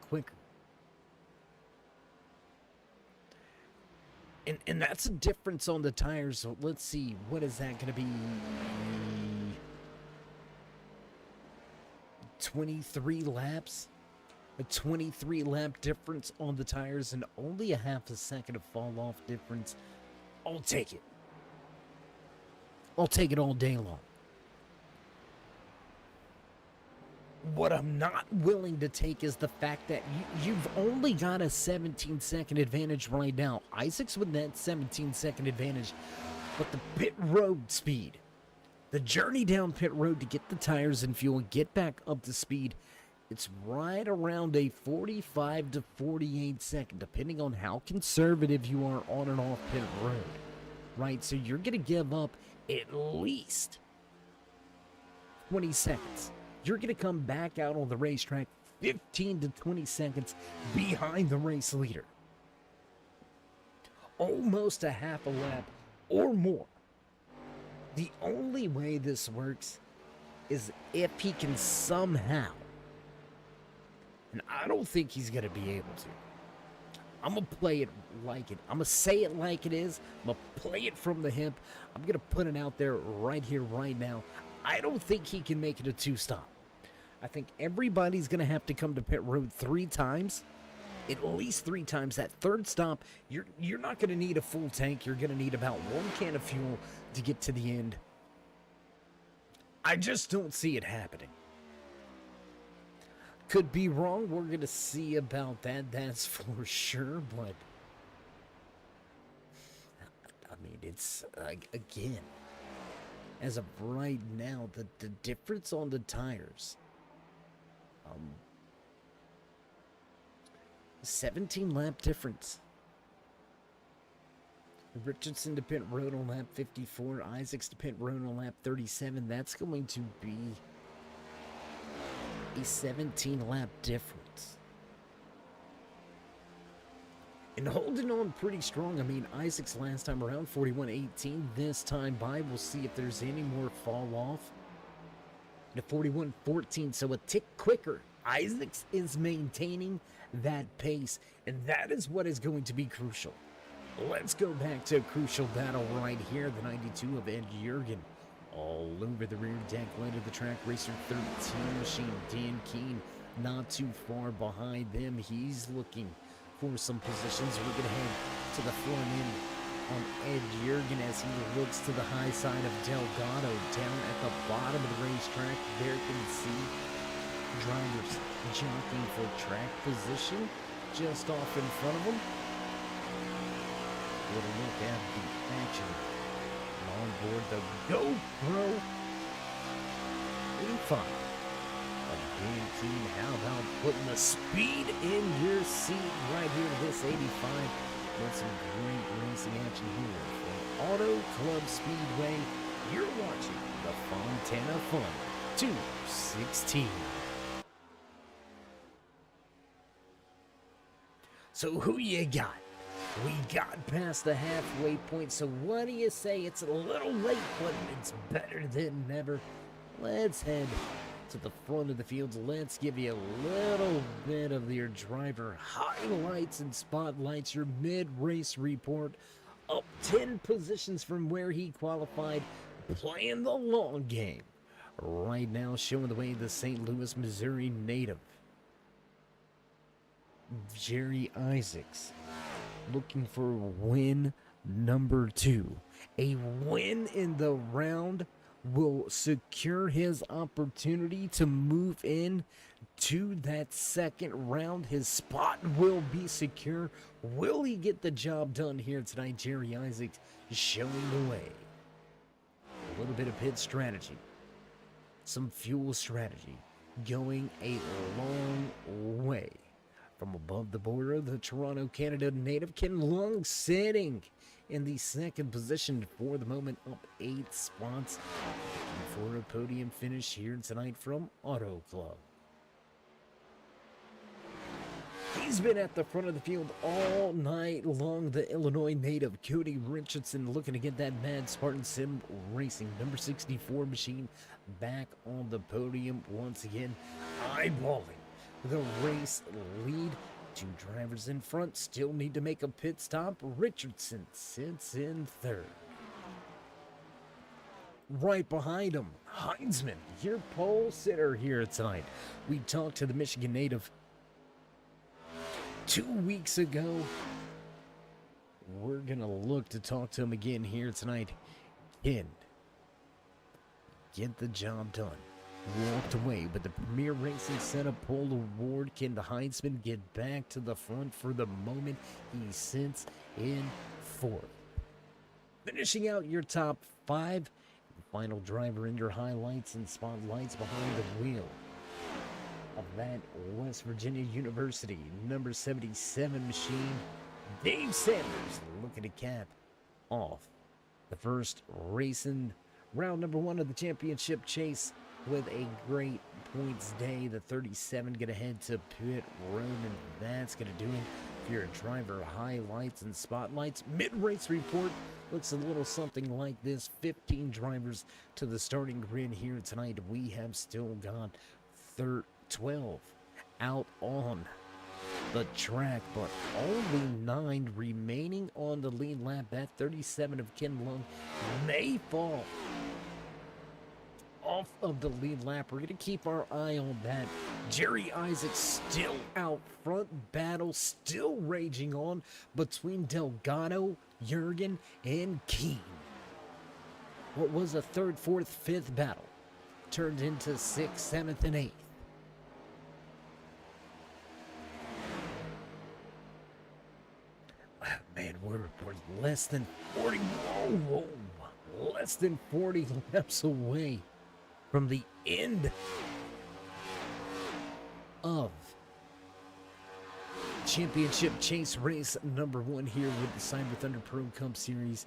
quicker. And that's a difference on the tires. So let's see, what is that going to be? 23 laps? A 23 lap difference on the tires and only a half a second of fall off difference. I'll take it. I'll take it all day long. What I'm not willing to take is the fact that you've only got a 17-second advantage right now. Isaac's with that 17-second advantage, but the pit road speed, the journey down pit road to get the tires and fuel and get back up to speed, it's right around a 45 to 48 second, depending on how conservative you are on and off pit road, right? So you're going to give up at least 20 seconds. You're going to come back out on the racetrack 15 to 20 seconds behind the race leader. Almost a half a lap or more. The only way this works is if he can somehow, and I don't think he's going to be able to. I'm going to play it like it. I'm going to say it like it is. I'm going to play it from the hip. I'm going to put it out there right here, right now. I don't think he can make it a 2-stop. I think everybody's going to have to come to pit road 3 times. At least 3 times. That third stop, you're not going to need a full tank. You're going to need about 1 can of fuel to get to the end. I just don't see it happening. Could be wrong. We're going to see about that. That's for sure. But, I mean, it's, again, as of right now, the difference on the tires, 17 lap difference. Richardson to pit road on lap 54. Isaacs to pit road on lap 37. That's going to be a 17 lap difference. And holding on pretty strong. I mean, Isaacs last time around 41.18. This time by, we'll see if there's any more fall off. To 41.14, so a tick quicker. Isaacs is maintaining that pace, and that is what is going to be crucial. Let's go back to a crucial battle right here. The 92 of Ed Jurgen. All over the rear deck, led of the track racer 13 machine. Dan Keene not too far behind them. He's looking for some positions. We're going to head to the front end on Ed Jurgen as he looks to the high side of Delgado. Down at the bottom of the racetrack, there you can see drivers jockeying for track position just off in front of them. What a look at the action on board the GoPro 85. Dan Keene, how about putting the speed in your seat right here to this 85? Got some great racing action here from Auto Club Speedway. You're watching the Fontana Fun 216. So who you got? We got past the halfway point, so what do you say? It's a little late, but it's better than never. Let's head to the front of the field. Let's give you a little bit of your driver highlights and spotlights, your mid-race report. Up 10 positions from where he qualified, playing the long game. Right now, showing the way, the St. Louis, Missouri native, Jerry Isaacs, looking for win number 2. A win in the round will secure his opportunity to move in to that second round. His spot will be secure. Will he get the job done here tonight? Jerry Isaacs showing the way. A little bit of pit strategy, some fuel strategy, going a long way. From above the border, the Toronto, Canada native Ken Lung sitting in the second position for the moment, up 8 spots. Looking for a podium finish here tonight from Auto Club. He's been at the front of the field all night long. The Illinois native Cody Richardson looking to get that Mad Spartan Sim Racing number 64 machine back on the podium once again, eyeballing the race lead. 2 drivers in front still need to make a pit stop. Richardson sits in third. Right behind him, Heinzman, your pole sitter here tonight. We talked to the Michigan native 2 weeks ago. We're gonna look to talk to him again here tonight. Ken, get the job done. Walked away, but the Premier Racing Setup Pole Award. Can the Heinzman get back to the front for the moment? He sits in fourth. Finishing out your top 5, final driver in your highlights and spotlights behind the wheel of that West Virginia University number 77 machine, Dave Sanders, looking to cap off the first racing round number 1 of the championship chase with a great points day. The 37 gonna head to pit road, and that's gonna do it for your driver highlights and spotlights. Mid-race report looks a little something like this. 15 drivers to the starting grid here tonight. We have still got 12 out on the track, but only 9 remaining on the lead lap. That 37 of Ken Lung may fall off of the lead lap. We're going to keep our eye on that. Jerry Isaacs still out front. Battle still raging on between Delgado, Jurgen, and Keene. What was a 3rd, 4th, 5th battle turned into 6th, 7th, and 8th. Man, we're less than 40. Whoa, less than 40 laps away from the end of Championship chase race number 1 here with the Cyber Thunder Pro Cup Series.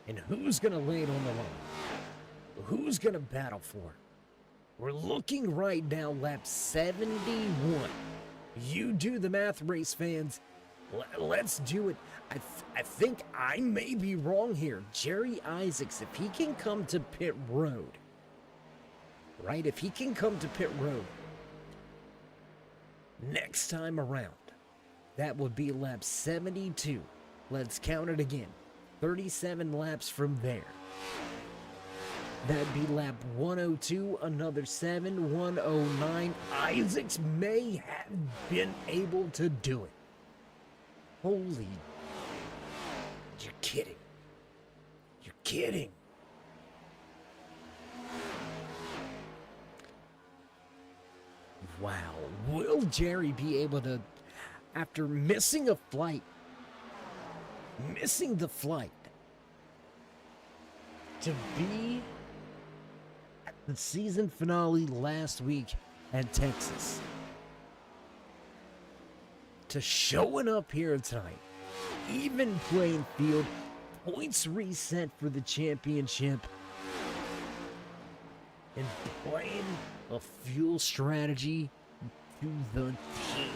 And who's going to lay it on the line? Who's going to battle for it? We're looking right now, lap 71. You do the math, race fans. Let's do it. I think I may be wrong here. Jerry Isaacs, if he can come to pit road, right? If he can come to pit road next time around, that would be lap 72. Let's count it again. 37 laps from there. That'd be lap 102, another 7, 109. Isaacs may have been able to do it. Holy, you're kidding. You're kidding. Wow, will Jerry be able to, after missing the flight, to be at the season finale last week at Texas, to showing up here tonight, even playing field, points reset for the championship, and playing a fuel strategy to the team?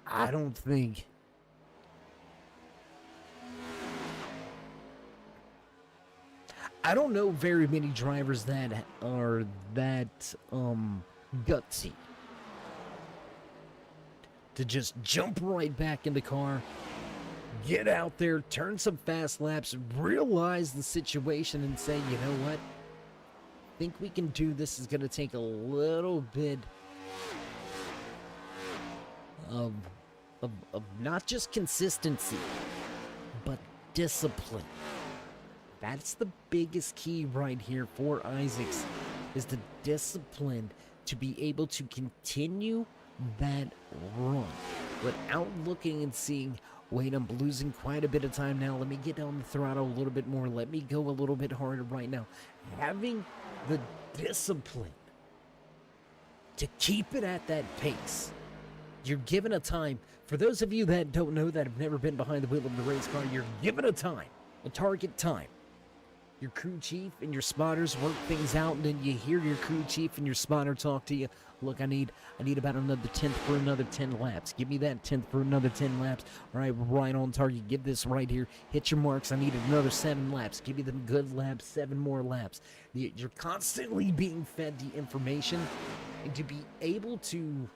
I don't think I don't know very many drivers that are that gutsy to just jump right back in the car, get out there, turn some fast laps, realize the situation and say, you know what? I think we can do this. Is going to take a little bit of not just consistency, but discipline. That's the biggest key right here for Isaacs, is the discipline to be able to continue that run without looking and seeing, wait, I'm losing quite a bit of time now. Let me get down the throttle a little bit more. Let me go a little bit harder right now. Having the discipline to keep it at that pace. You're given a time. For those of you that don't know, that have never been behind the wheel of the race car, you're given a time, a target time. Your crew chief and your spotters work things out, and then you hear your crew chief and your spotter talk to you. Look, I need about another 10th for another 10 laps. Give me that 10th for another 10 laps. All right, we're right on target. Give this right here. Hit your marks. I need another 7 laps. Give me them good laps, 7 more laps. You're constantly being fed the information, and to be able to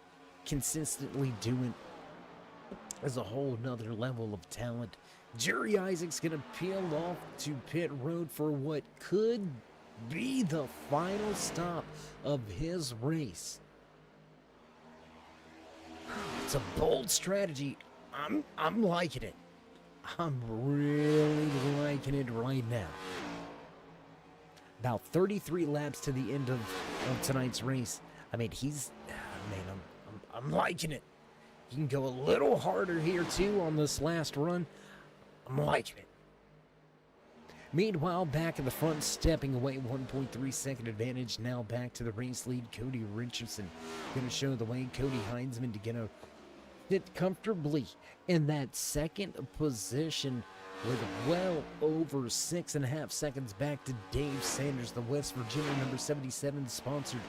consistently do it is a whole nother level of talent. Jerry Isaacs gonna peel off to pit road for what could be the final stop of his race. It's a bold strategy. I'm liking it. I'm really liking it right now. About 33 laps to the end of tonight's race. I mean, I'm liking it. You can go a little harder here too on this last run. I'm liking it. Meanwhile, back in the front, stepping away, 1.3 second advantage. Now back to the race lead. Cody Richardson going to show the way. Cody Heinzman to get a sit comfortably in that second position with well over 6.5 seconds back to Dave Sanders, the West Virginia number 77 sponsored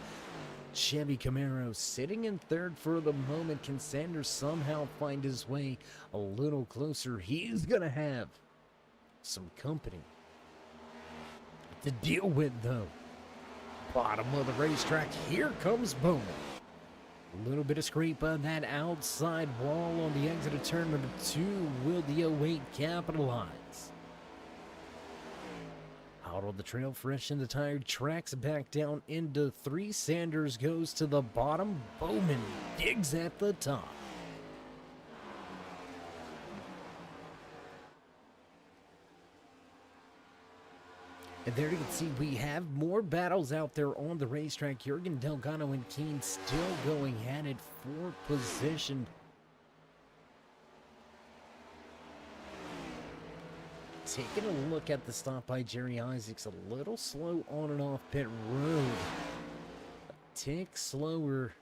Chevy Camaro, sitting in third for the moment. Can Sanders somehow find his way a little closer? He's going to have some company to deal with, though. Bottom of the racetrack, here comes Bowman. A little bit of scrape on that outside wall on the exit of turn number 2. Will the 08 capitalize? Out on the trail, fresh in the tire, tracks back down into 3. Sanders goes to the bottom. Bowman digs at the top. And there you can see we have more battles out there on the racetrack. Jurgen Delgado and Keane still going at it for position. Taking a look at the stop by Jerry Isaacs, a little slow on and off pit road. A tick slower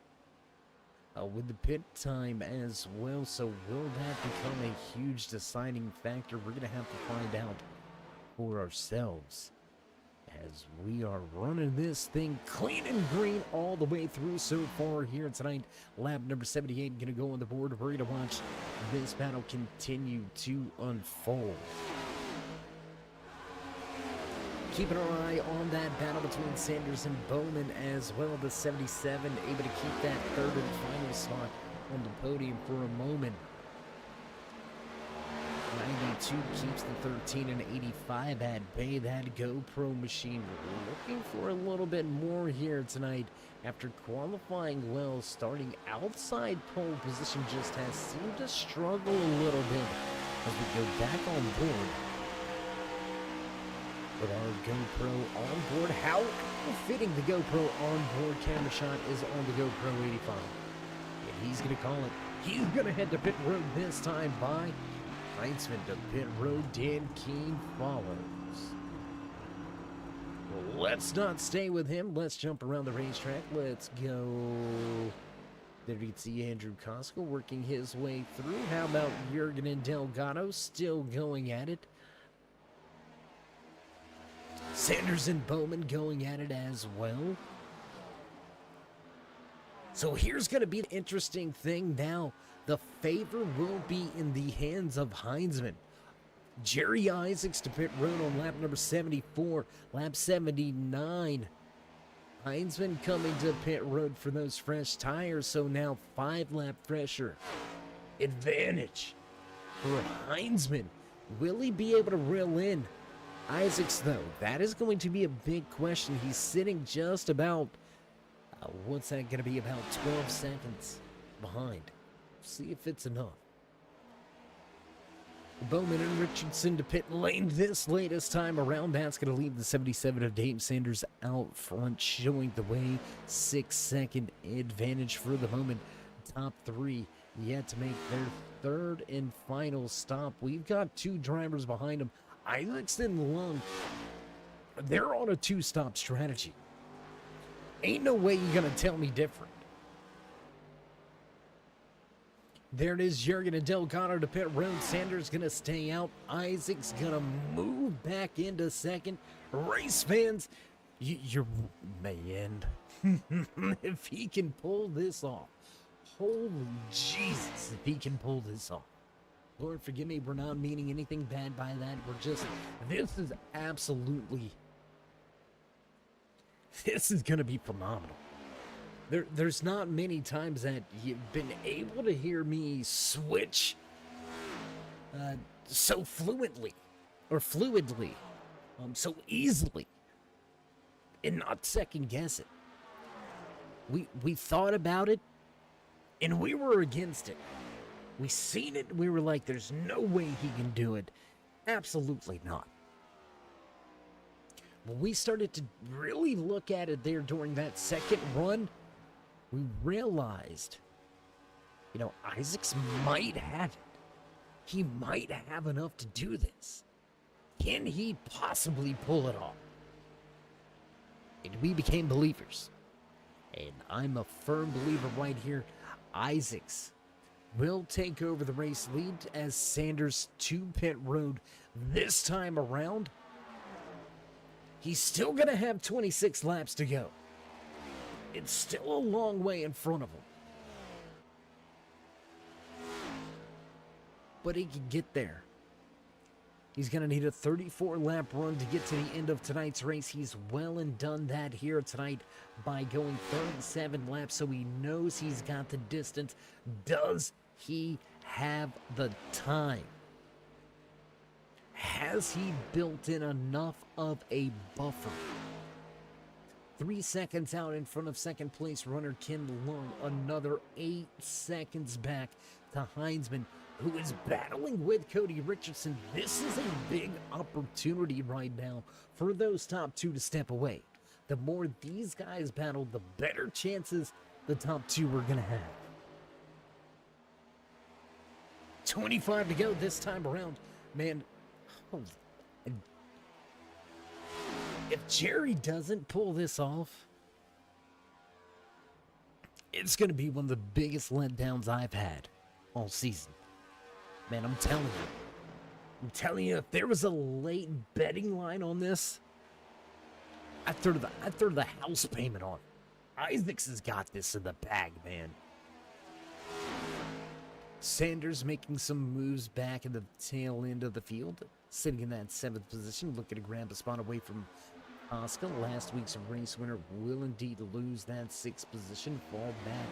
with the pit time as well. So will that become a huge deciding factor? We're going to have to find out for ourselves, as we are running this thing clean and green all the way through so far here tonight. Lap number 78 going to go on the board. We're going to watch this battle continue to unfold. Keeping our eye on that battle between Sanders and Bowman as well. The 77 able to keep that third and final spot on the podium for a moment. 92 keeps the 13 and 85 at bay. That GoPro machine looking for a little bit more here tonight after qualifying well, starting outside pole position, just has seemed to struggle a little bit as we go back on board with our GoPro on board. How fitting the GoPro on board camera shot is on the GoPro 85. And he's going to call it. He's going to head to pit road this time by Heinzman to pit road. Dan Keene follows. Well, let's not stay with him. Let's jump around the racetrack. Let's go. There you can see Andrew Kosko working his way through. How about Jurgen and Delgado still going at it? Sanders and Bowman going at it as well. So here's going to be an interesting thing now. The favor will be in the hands of Heinzman. Jerry Isaacs to pit road on lap number 74. Lap 79. Heinzman coming to pit road for those fresh tires. So now 5-lap pressure advantage for Heinzman. Will he be able to reel in Isaacs, though? That is going to be a big question. He's sitting just about, what's that going to be, about 12 seconds behind. See if it's enough. Bowman and Richardson to pit lane this latest time around. That's going to leave the 77 of Dave Sanders out front, showing the way. 6-second advantage for the moment. Top three yet to make their third and final stop. We've got 2 drivers behind them. Isaacs and Lung, they're on a 2-stop strategy. Ain't no way you're going to tell me different. There it is, Jurgen and Delgado to pit road. Sanders going to stay out. Isaac's going to move back into second. Race fans, you're, man, if he can pull this off. Holy Jesus, if he can pull this off. Lord, forgive me, we're not meaning anything bad by that. We're just, this is absolutely, this is going to be phenomenal. There's not many times that you've been able to hear me switch so fluently, or fluidly, so easily, and not second guess it. We thought about it, and we were against it. We seen it, and we were like, there's no way he can do it. Absolutely not. When we started to really look at it there during that second run, we realized, you know, Isaacs might have it. He might have enough to do this. Can he possibly pull it off? And we became believers. And I'm a firm believer right here. Isaacs will take over the race lead as Sanders to pit road this time around. He's still going to have 26 laps to go. It's still a long way in front of him. But he can get there. He's going to need a 34-lap run to get to the end of tonight's race. He's well and done that here tonight by going 37 laps, so he knows he's got the distance. Does he have the time? Has he built in enough of a buffer? 3 seconds out in front of second place runner Ken Lung. Another 8 seconds back to Heinzman, who is battling with Cody Richardson. This is a big opportunity right now for those top 2 to step away. The more these guys battle, the better chances the top 2 are going to have. 25 to go this time around. Man, if Jerry doesn't pull this off, it's going to be one of the biggest letdowns I've had all season. Man, I'm telling you, if there was a late betting line on this, I'd throw the house payment on it. Isaacs has got this in the bag, man. Sanders making some moves back in the tail end of the field, sitting in that 7th position, looking to grab a spot away from Oscar. Last week's race winner will indeed lose that 6th position, fall back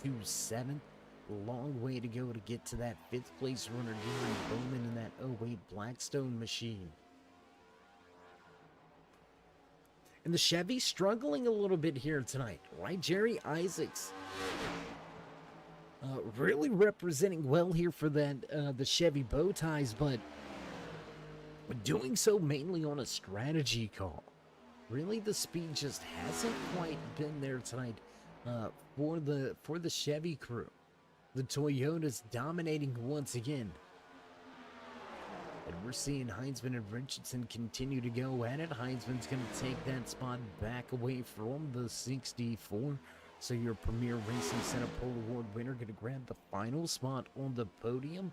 to 7th. Long way to go to get to that 5th place runner, Jerry Bowman, in that 08 Blackstone machine. And the Chevy struggling a little bit here tonight, right? Jerry Isaacs really representing well here for that the Chevy bow ties, but doing so mainly on a strategy call. Really, the speed just hasn't quite been there tonight for the Chevy crew. The Toyota's dominating once again. And we're seeing Heinzman and Richardson continue to go at it. Heinzman's going to take that spot back away from the 64. So your Premier Racing Center Pole Award winner going to grab the final spot on the podium.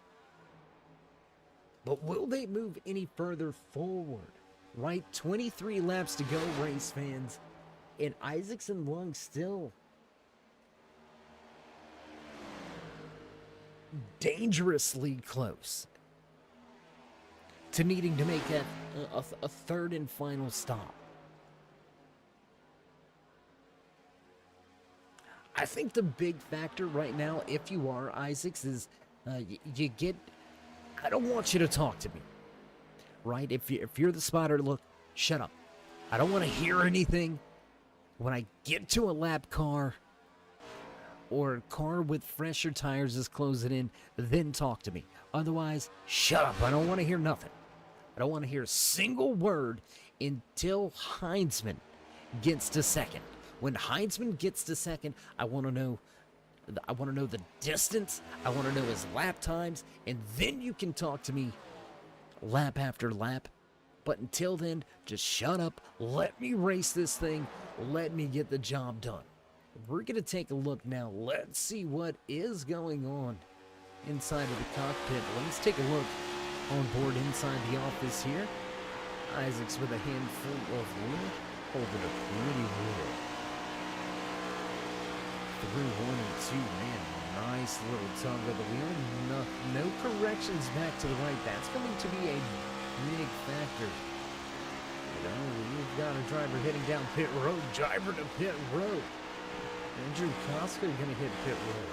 But will they move any further forward? Right, 23 laps to go, race fans. And Isaacs and Lung still dangerously close to needing to make a third and final stop. I think the big factor right now, if you are Isaacs, is you get. I don't want you to talk to me, right? If you're the spotter, look, shut up. I don't want to hear anything. When I get to a lap car or a car with fresher tires is closing in, then talk to me. Otherwise, shut up. I don't want to hear nothing. I don't want to hear a single word until Heinzman gets to second. When Heinzman gets to second, I want to know the distance. I want to know his lap times, and then you can talk to me lap after lap. But until then, just shut up. Let me race this thing. Let me get the job done. We're going to take a look now. Let's see what is going on inside of the cockpit. Let's take a look on board inside the office here. Isaacs with a handful of wheel, holding a pretty wheel. Through 1 and 2, man, nice little tug of the wheel. No corrections back to the right. That's going to be a big factor. You know, we've got a driver heading down pit road. Driver to pit road. Andrew Koska going to hit pit road.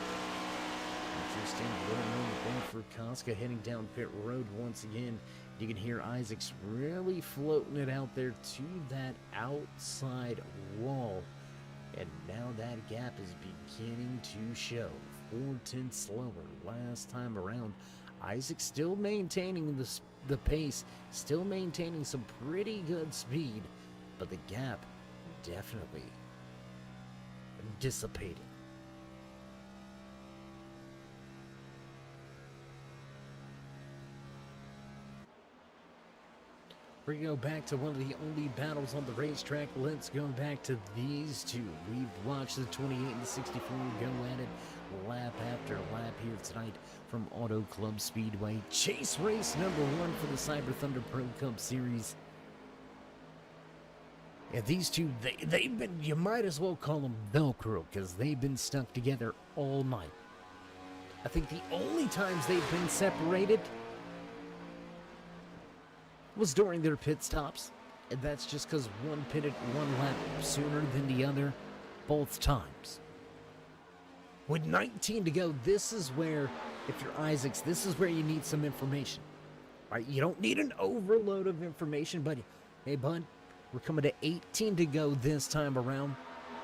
Interesting little thing for Koska heading down pit road once again. You can hear Isaacs really floating it out there to that outside wall. And now that gap is beginning to show. 4/10 slower last time around. Isaac still maintaining the pace, still maintaining some pretty good speed, but the gap definitely dissipating. We're going to go back to one of the only battles on the racetrack. Let's go back to these two. We've watched the 28 and the 64 go at it lap after lap here tonight from Auto Club Speedway. Chase race number 1 for the Cyber Thunder Pro Cup Series. Yeah, these two, they've been, you might as well call them Velcro, because they've been stuck together all night. I think the only times they've been separated was during their pit stops, and that's just because one pitted 1 lap sooner than the other, both times. With 19 to go, this is where, if you're Isaacs, this is where you need some information. Right? You don't need an overload of information, but hey, bud, we're coming to 18 to go this time around.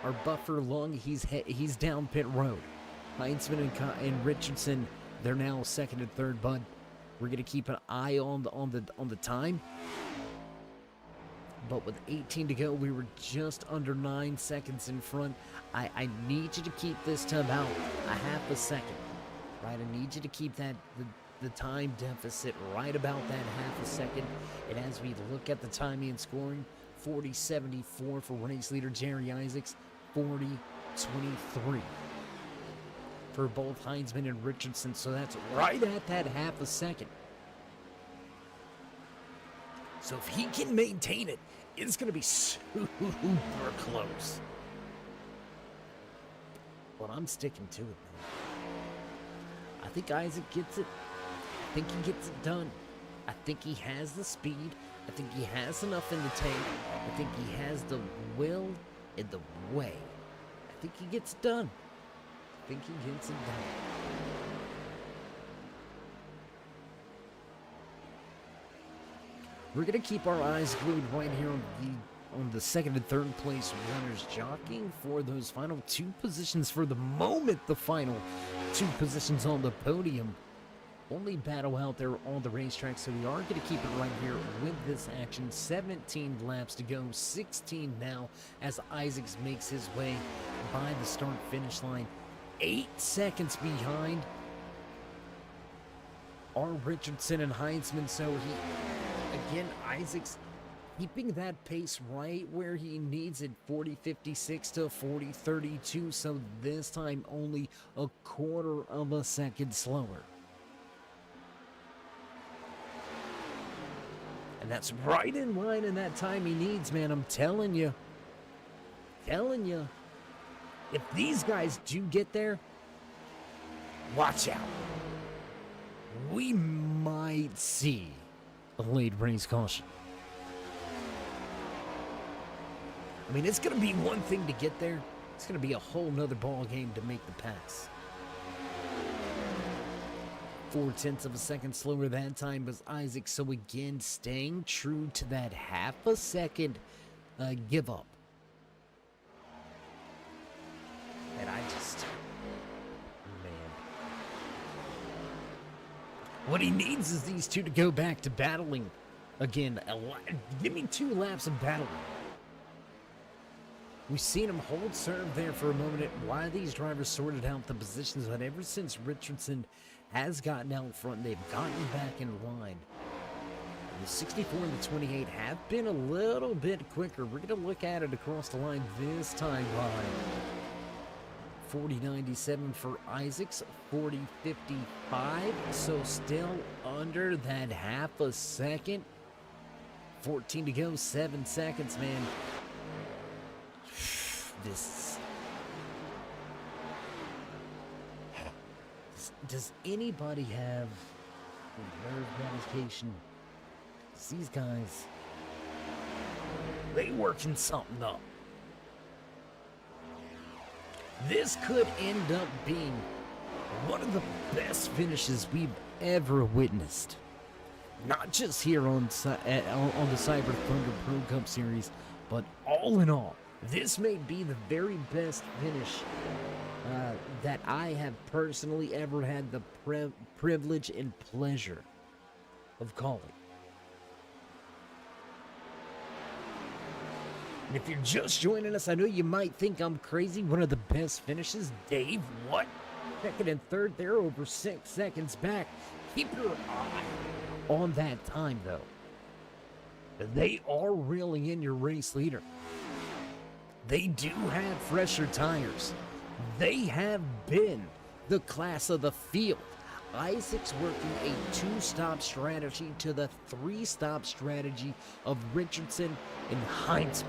Our buffer Lung, he's down pit road. Heinzman and Richardson, they're now second and third, bud. We're going to keep an eye on the time. But with 18 to go, we were just under 9 seconds in front. I need you to keep this to about a half a second. Right? I need you to keep that the time deficit right about that half a second. And as we look at the timing and scoring, 40-74 for race leader Jerry Isaacs, 40-23 for both Heinzman and Richardson, so that's right at that half a second. So if he can maintain it, it's going to be super close. But I'm sticking to it, man. I think Isaac gets it. I think he gets it done. I think he has the speed. I think he has enough in the tank. I think he has the will and the way. I think he gets it done. I think he gets it done. We're going to keep our eyes glued right here on the second and third place runners jockeying for those final two positions for the moment. The final two positions on the podium. Only battle out there on the racetrack, so we are going to keep it right here with this action. 17 laps to go, 16 now as Isaacs makes his way by the start-finish line. 8 seconds behind are Richardson and Heinzman, so again, Isaacs keeping that pace right where he needs it, 40.56 to 40.32, so this time only a quarter of a second slower. And that's right in line in that time he needs, man. I'm telling you. If these guys do get there, watch out. We might see a late race caution. I mean, it's going to be one thing to get there. It's going to be a whole nother ball game to make the pass. 0.4 of a second slower that time was Isaac. So again, staying true to that half a second give up. And man. What he needs is these two to go back to battling again. Give me 2 laps of battling. We've seen him hold serve there for a moment while these drivers sorted out the positions, but ever since Richardson has gotten out front, they've gotten back in line. The 64 and the 28 have been a little bit quicker. We're going to look at it across the line this time by 40.97 for Isaacs, 40.55, so still under that half a second. 14 to go, 7 seconds, man. Does anybody have nerve medication? These guys, they working something up. This could end up being one of the best finishes we've ever witnessed. Not just here on the Cyber Thunder Pro Cup Series, but all in all, this may be the very best finish that I have personally ever had the privilege and pleasure of calling. And if you're just joining us, I know you might think I'm crazy. One of the best finishes, Dave, what? Second and third, they're over 6 seconds back. Keep your eye on that time, though. They are really in your race leader. They do have fresher tires. They have been the class of the field. Isaac's working a 2-stop strategy to the 3-stop strategy of Richardson and Heinzman.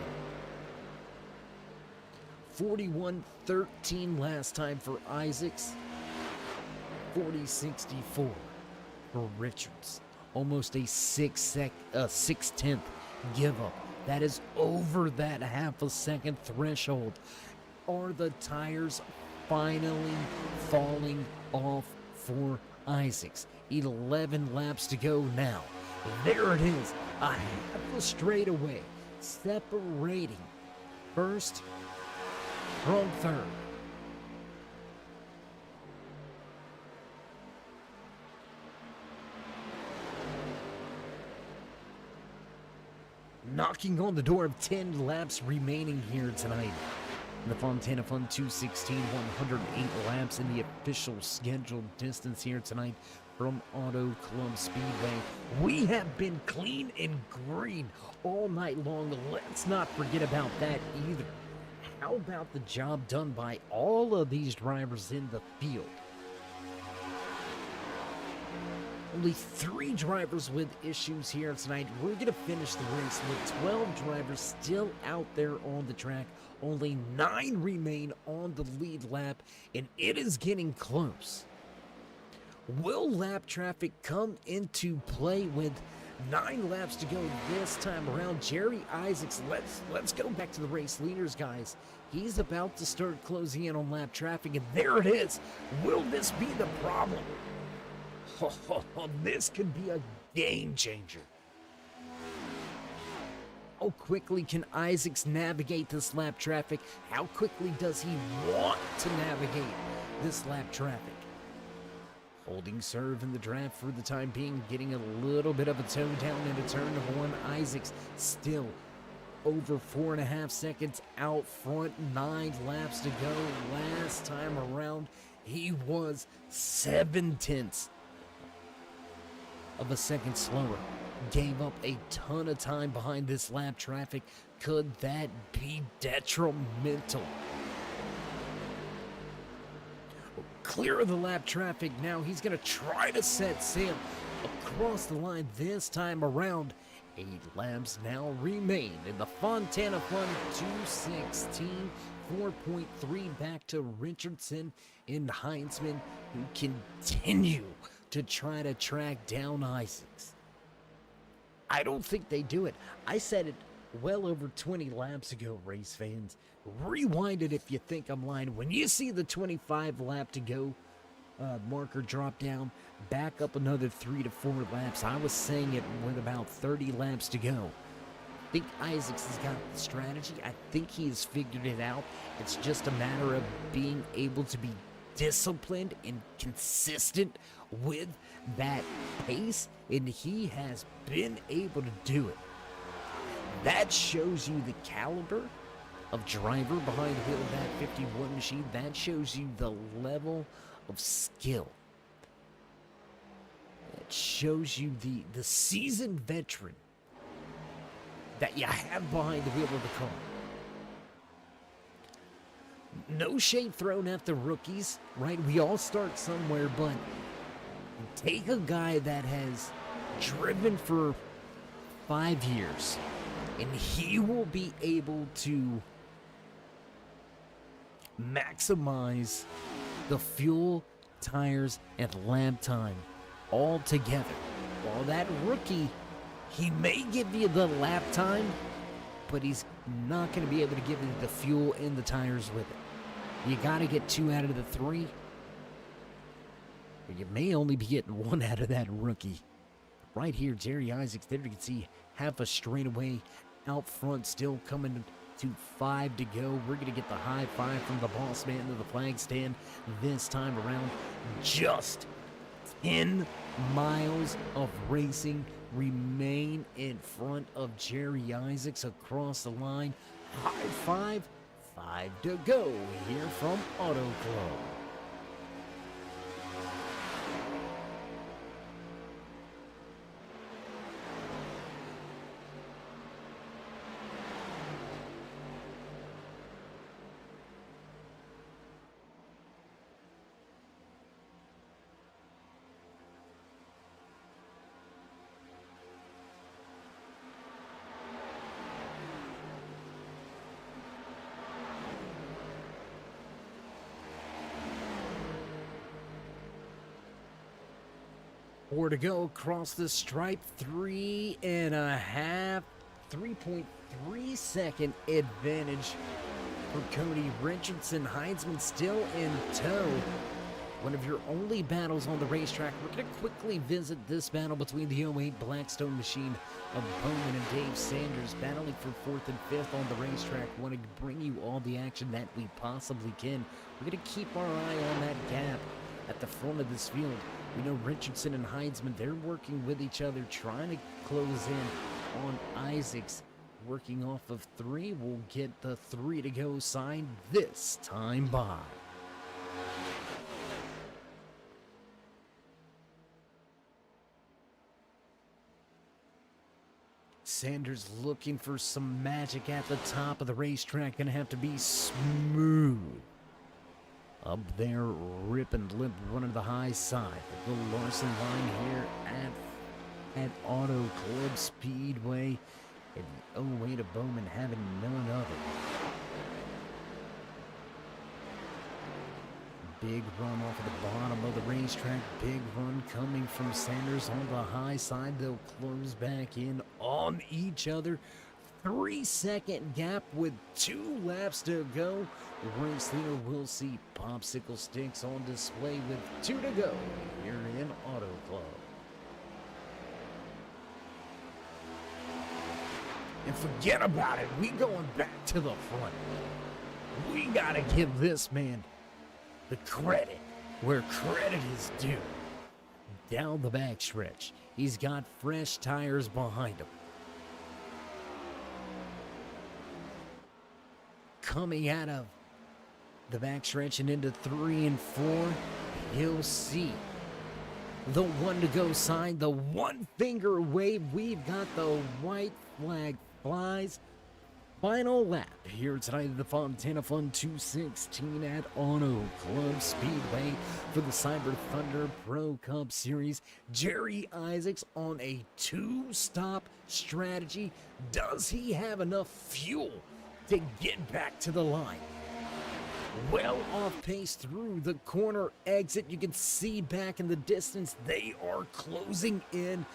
41.13 last time for Isaacs. 40.64 for Richards. Almost a 6/10 give up. That is over that half a second threshold. Are the tires finally falling off for Isaacs? 11 laps to go now. There it is. A half a straightaway separating first from third. Knocking on the door of 10 laps remaining here tonight. The Fontana Fun 216, 108 laps in the official scheduled distance here tonight from Auto Club Speedway. We have been clean and green all night long. Let's not forget about that either. how about the job done by all of these drivers in the field? Only 3 drivers with issues here tonight. We're going to finish the race with 12 drivers still out there on the track. Only 9 remain on the lead lap, and it is getting close. Will lap traffic come into play with 9 laps to go this time around? Jerry Isaacs, let's go back to the race leaders, guys. He's about to start closing in on lap traffic, and there it is. Will this be the problem? This could be a game changer. How quickly can Isaacs navigate this lap traffic? How quickly does he want to navigate this lap traffic? Holding serve in the draft for the time being, getting a little bit of a toe down into turn number 1. Isaacs still over 4.5 seconds out front, 9 laps to go. Last time around, he was 7/10 of a second slower. Gave up a ton of time behind this lap traffic. Could that be detrimental? Clear of the lap traffic now. He's going to try to set sail across the line this time around. 8 laps now remain in the Fontana Fun 216. 4.3 back to Richardson and Heinzman, who continue to try to track down Isaacs. I don't think they do it. I said it well over 20 laps ago, race fans. Rewind it if you think I'm lying. When you see the 25 lap to go marker drop down, back up another 3 to 4 laps. I was saying it with about 30 laps to go. I think Isaacs has got the strategy. I think he has figured it out. It's just a matter of being able to be disciplined and consistent with that pace, and he has been able to do it. That shows you the caliber of driver behind the wheel of that 51 machine. That shows you the level of skill. It shows you the seasoned veteran that you have behind the wheel of the car. No shade thrown at the rookies, right? We all start somewhere, but take a guy that has driven for 5 years, and he will be able to maximize the fuel, tires, and lap time all together. While that rookie, he may give you the lap time, but he's not going to be able to give you the fuel and the tires with it. You got to get 2 out of the 3. Or you may only be getting 1 out of that rookie. Right here, Jerry Isaacs, there you can see half a straightaway out front, still coming to 5 to go. We're going to get the high 5 from the boss man to the flag stand this time around. Just 10 miles of racing remain in front of Jerry Isaacs across the line. High 5, 5 to go here from Auto Club. Four to go across the stripe. 3.3 second advantage for Cody Richardson. Heinzman still in tow. One of your only battles on the racetrack. We're going to quickly visit this battle between the 08 Blackstone machine of Bowman and Dave Sanders, battling for 4th and 5th on the racetrack. Wanting to bring you all the action that we possibly can. We're going to keep our eye on that gap at the front of this field. We know Richardson and Heinzman, they're working with each other, trying to close in on Isaacs. Working off of 3, we'll get the 3 to go sign this time by. Sanders looking for some magic at the top of the racetrack. Gonna have to be smooth. Up there, rip and lip, running to the high side. The little Larson line here at Auto Club Speedway. And the 08 of Bowman having none of it. Big run off of the bottom of the racetrack. Big run coming from Sanders on the high side. They'll close back in on each other. 3-second gap with 2 laps to go. Race leader will see popsicle sticks on display with 2 to go here in Auto Club. And forget about it. We going back to the front. We gotta give this man the credit where credit is due. Down the backstretch, he's got fresh tires behind him. Coming out of the backstretch and into 3 and 4, he'll see the 1 to go sign, the 1 finger wave. We've got the white flag flies. Final lap here tonight at the Fontana Fun 216 at Auto Club Speedway for the Cyber Thunder Pro Cup Series. Jerry Isaacs on a 2-stop strategy. Does he have enough fuel to get back to the line? Well off pace through the corner exit. You can see back in the distance they are closing in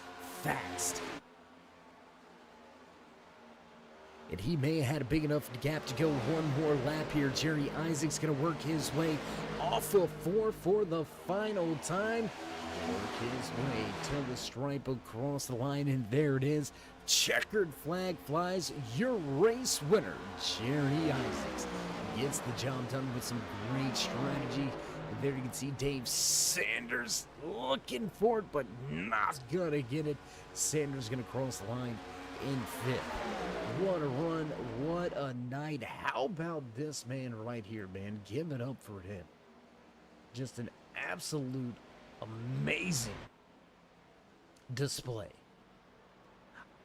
fast. And he may have had a big enough gap to go 1 more lap here. Jerry Isaacs going to work his way off of 4 for the final time. Work his way to the stripe across the line, and there it is. Checkered flag flies. Your race winner, Jerry Isaacs, gets the job done with some great strategy. And there you can see Dave Sanders looking for it, but not going to get it. Sanders going to cross the line in 5th. What a run, what a night. How about this man right here, man? Give it up for him. Just an absolute amazing display.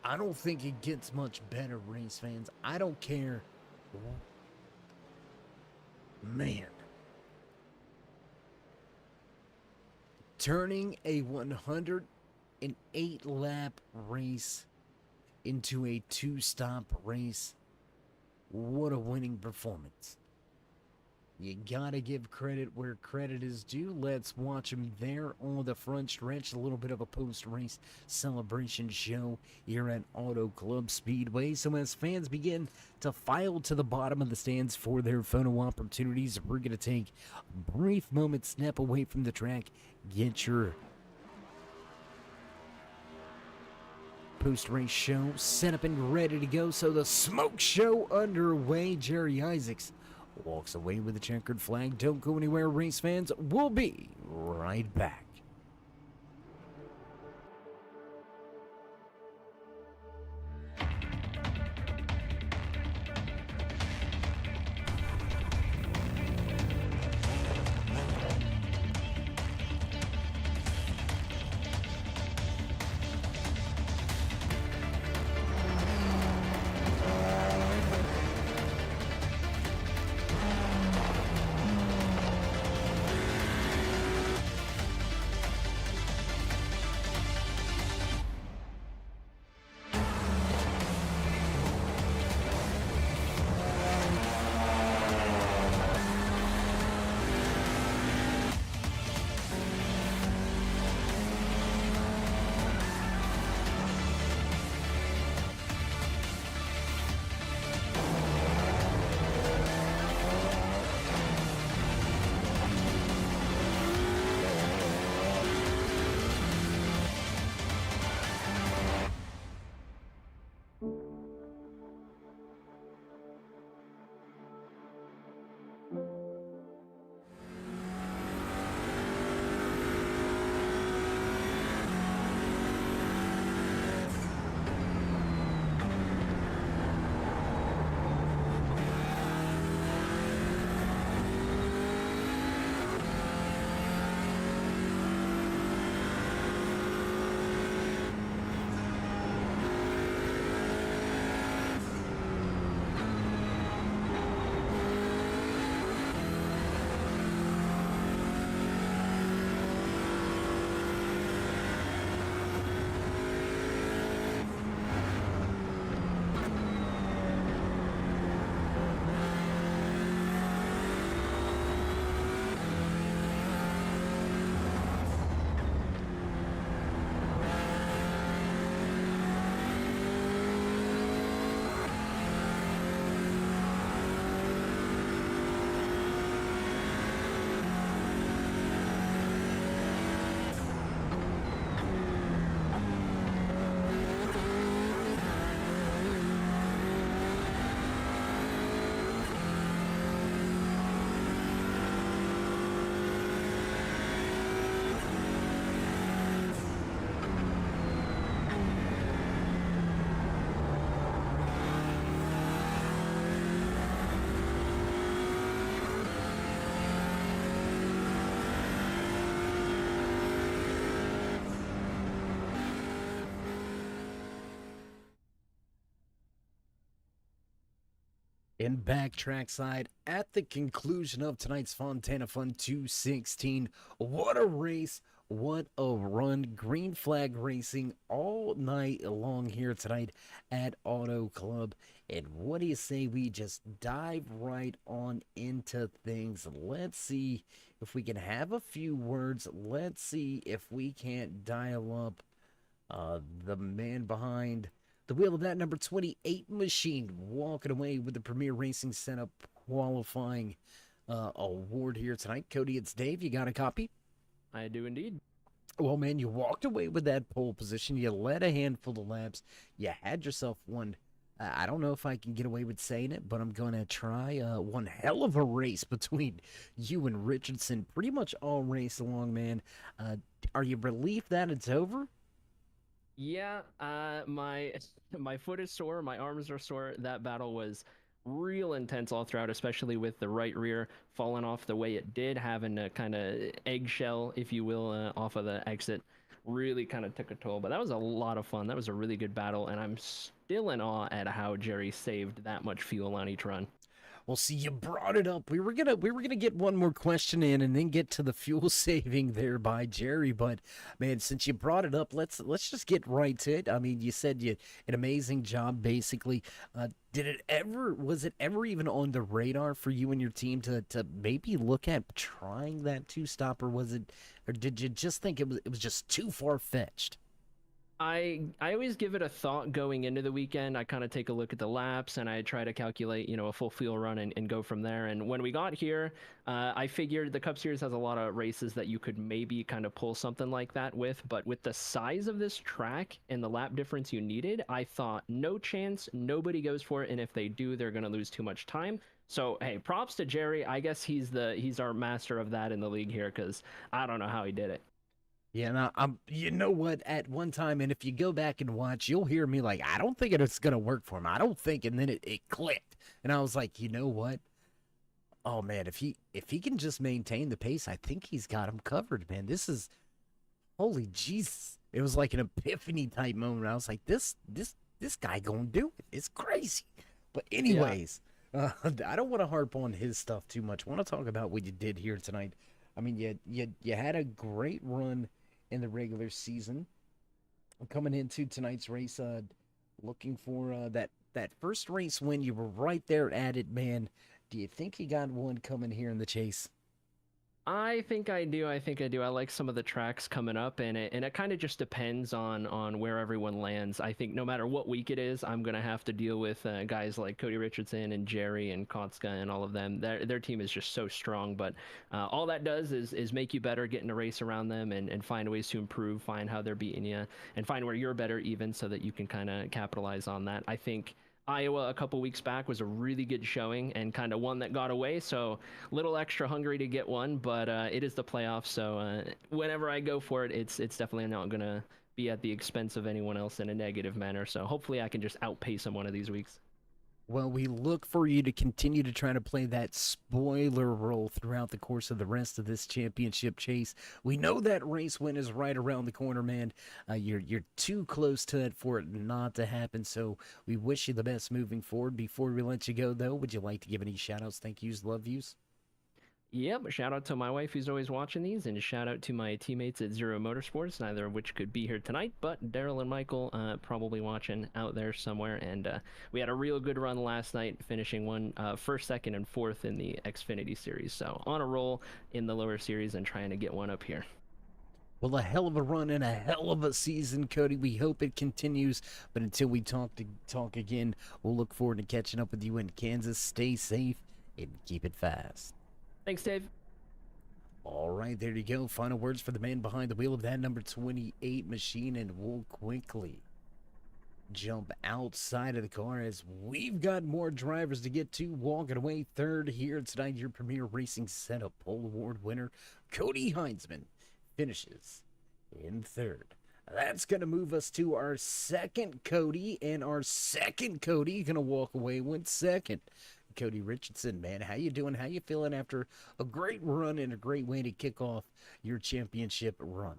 I don't think it gets much better, race fans. I don't care. Man. Turning a 108 lap race into a 2-stop race. What a winning performance. You gotta give credit where credit is due. Let's watch him there on the front stretch. A little bit of a post-race celebration show here at Auto Club Speedway. So as fans begin to file to the bottom of the stands for their photo opportunities, we're gonna take a brief moment, step away from the track, get your post-race show set up and ready to go. So the smoke show underway. Jerry Isaacs walks away with the checkered flag. Don't go anywhere, race fans. We'll be right back. In backtrack side, at the conclusion of tonight's Fontana Fun 216, what a race, what a run. Green flag racing all night long here tonight at Auto Club. And what do you say we just dive right on into things? Let's see if we can have a few words. Let's see if we can't dial up the man behind the wheel of that number 28 machine, walking away with the Premier Racing Setup qualifying award here tonight. Cody, it's Dave. You got a copy? I do indeed. Well, man, you walked away with that pole position. You led a handful of laps. You had yourself one. I don't know if I can get away with saying it, but I'm going to try one hell of a race between you and Richardson. Pretty much all race along, man. Are you relieved that it's over? Yeah, my my foot is sore, my arms are sore. That battle was real intense all throughout, especially with the right rear falling off the way it did, having a kind of eggshell, if you will, off of the exit. Really kind of took a toll, but that was a lot of fun. That was a really good battle, and I'm still in awe at how Jerry saved that much fuel on each run. Well, see, you brought it up. We were gonna get one more question in and then get to the fuel saving there by Jerry. But man, since you brought it up, let's just get right to it. I mean, you said you an amazing job, basically. Was it ever even on the radar for you and your team to maybe look at trying that two stop, or did you just think it was just too far fetched? I always give it a thought going into the weekend. I kind of take a look at the laps and I try to calculate, a full fuel run and go from there. And when we got here, I figured the Cup Series has a lot of races that you could maybe kind of pull something like that with. But with the size of this track and the lap difference you needed, I thought no chance, nobody goes for it. And if they do, they're going to lose too much time. So, hey, props to Jerry. I guess he's our master of that in the league here, because I don't know how he did it. Yeah, now you know what? At one time, and if you go back and watch, you'll hear me like, I don't think it's gonna work for him. I don't think, and then it clicked, and I was like, you know what? Oh man, if he can just maintain the pace, I think he's got him covered, man. This is holy Jesus! It was like an epiphany type moment. I was like, this guy gonna do it. It's crazy. But anyways, I don't want to harp on his stuff too much. I want to talk about what you did here tonight. I mean, you had a great run in the regular season. Coming into tonight's race, looking for that first race win. You were right there at it, man. Do you think you got one coming here in the chase? I think I do. I think I do. I like some of the tracks coming up, and it kind of just depends on where everyone lands. I think no matter what week it is, I'm gonna have to deal with guys like Cody Richardson and Jerry and Kotska and all of them. Their team is just so strong, but all that does is make you better, get in a race around them, and find ways to improve, find how they're beating you, and find where you're better even, so that you can kind of capitalize on that. I think Iowa a couple weeks back was a really good showing and kind of one that got away, so a little extra hungry to get one, but it is the playoffs, so whenever I go for it, it's definitely not going to be at the expense of anyone else in a negative manner, so hopefully I can just outpace them one of these weeks. Well, we look for you to continue to try to play that spoiler role throughout the course of the rest of this championship chase. We know that race win is right around the corner, man. You're too close to it for it not to happen, so we wish you the best moving forward. Before we let you go, though, would you like to give any shout-outs, thank yous, love yous? Yep, shout out to my wife who's always watching these, and shout out to my teammates at Zero Motorsports, neither of which could be here tonight, but Daryl and Michael probably watching out there somewhere. And we had a real good run last night, finishing first, second, and fourth in the Xfinity Series. So on a roll in the lower series and trying to get one up here. Well, a hell of a run and a hell of a season, Cody. We hope it continues. But until we talk again, we'll look forward to catching up with you in Kansas. Stay safe and keep it fast. Thanks, Dave. All right, there you go. Final words for the man behind the wheel of that number 28 machine, and we'll quickly jump outside of the car as we've got more drivers to get to. Walking away third here tonight, your Premier Racing Setup Pole Award winner, Cody Heinzman, finishes in third. That's going to move us to our second Cody, and our second Cody going to walk away with second. Cody Richardson, man, how you doing? How you feeling after a great run and a great way to kick off your championship run?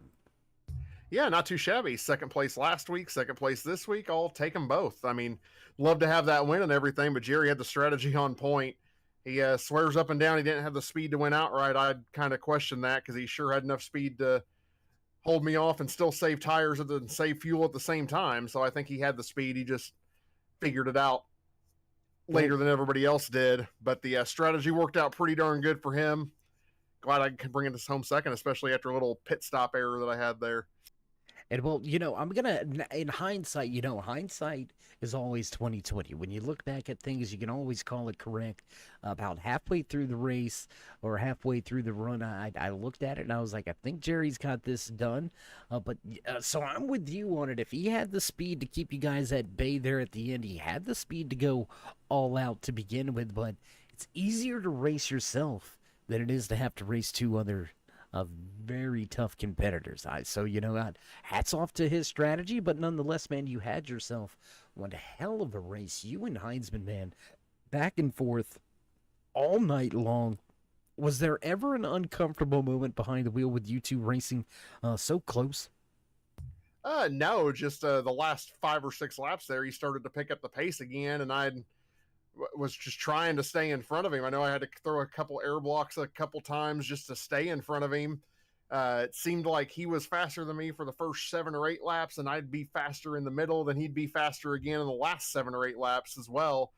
Yeah, not too shabby. Second place last week, second place this week. I'll take them both. I mean, love to have that win and everything, but Jerry had the strategy on point. He swears up and down he didn't have the speed to win outright. I'd kind of question that because he sure had enough speed to hold me off and still save tires and save fuel at the same time. So I think he had the speed. He just figured it out later than everybody else did. But the strategy worked out pretty darn good for him. Glad I could bring this home second, especially after a little pit stop error that I had there. And well, I'm gonna in hindsight, hindsight is always 2020. When you look back at things, you can always call it correct. About halfway through the race or halfway through the run, I looked at it and I was like, I think Jerry's got this done. So I'm with you on it. If he had the speed to keep you guys at bay there at the end, he had the speed to go all out to begin with. But it's easier to race yourself than it is to have to race two other of very tough competitors. Hats off to his strategy, but nonetheless, man, you had yourself one hell of a race. You and Heinzman, man, back and forth all night long. Was there ever an uncomfortable moment behind the wheel with you two racing so close? No, just the last 5 or 6 laps there, he started to pick up the pace again, and I was just trying to stay in front of him. I know I had to throw a couple air blocks a couple times just to stay in front of him. It seemed like he was faster than me for the first 7 or 8 laps, and I'd be faster in the middle, then he'd be faster again in the last 7 or 8 laps as well.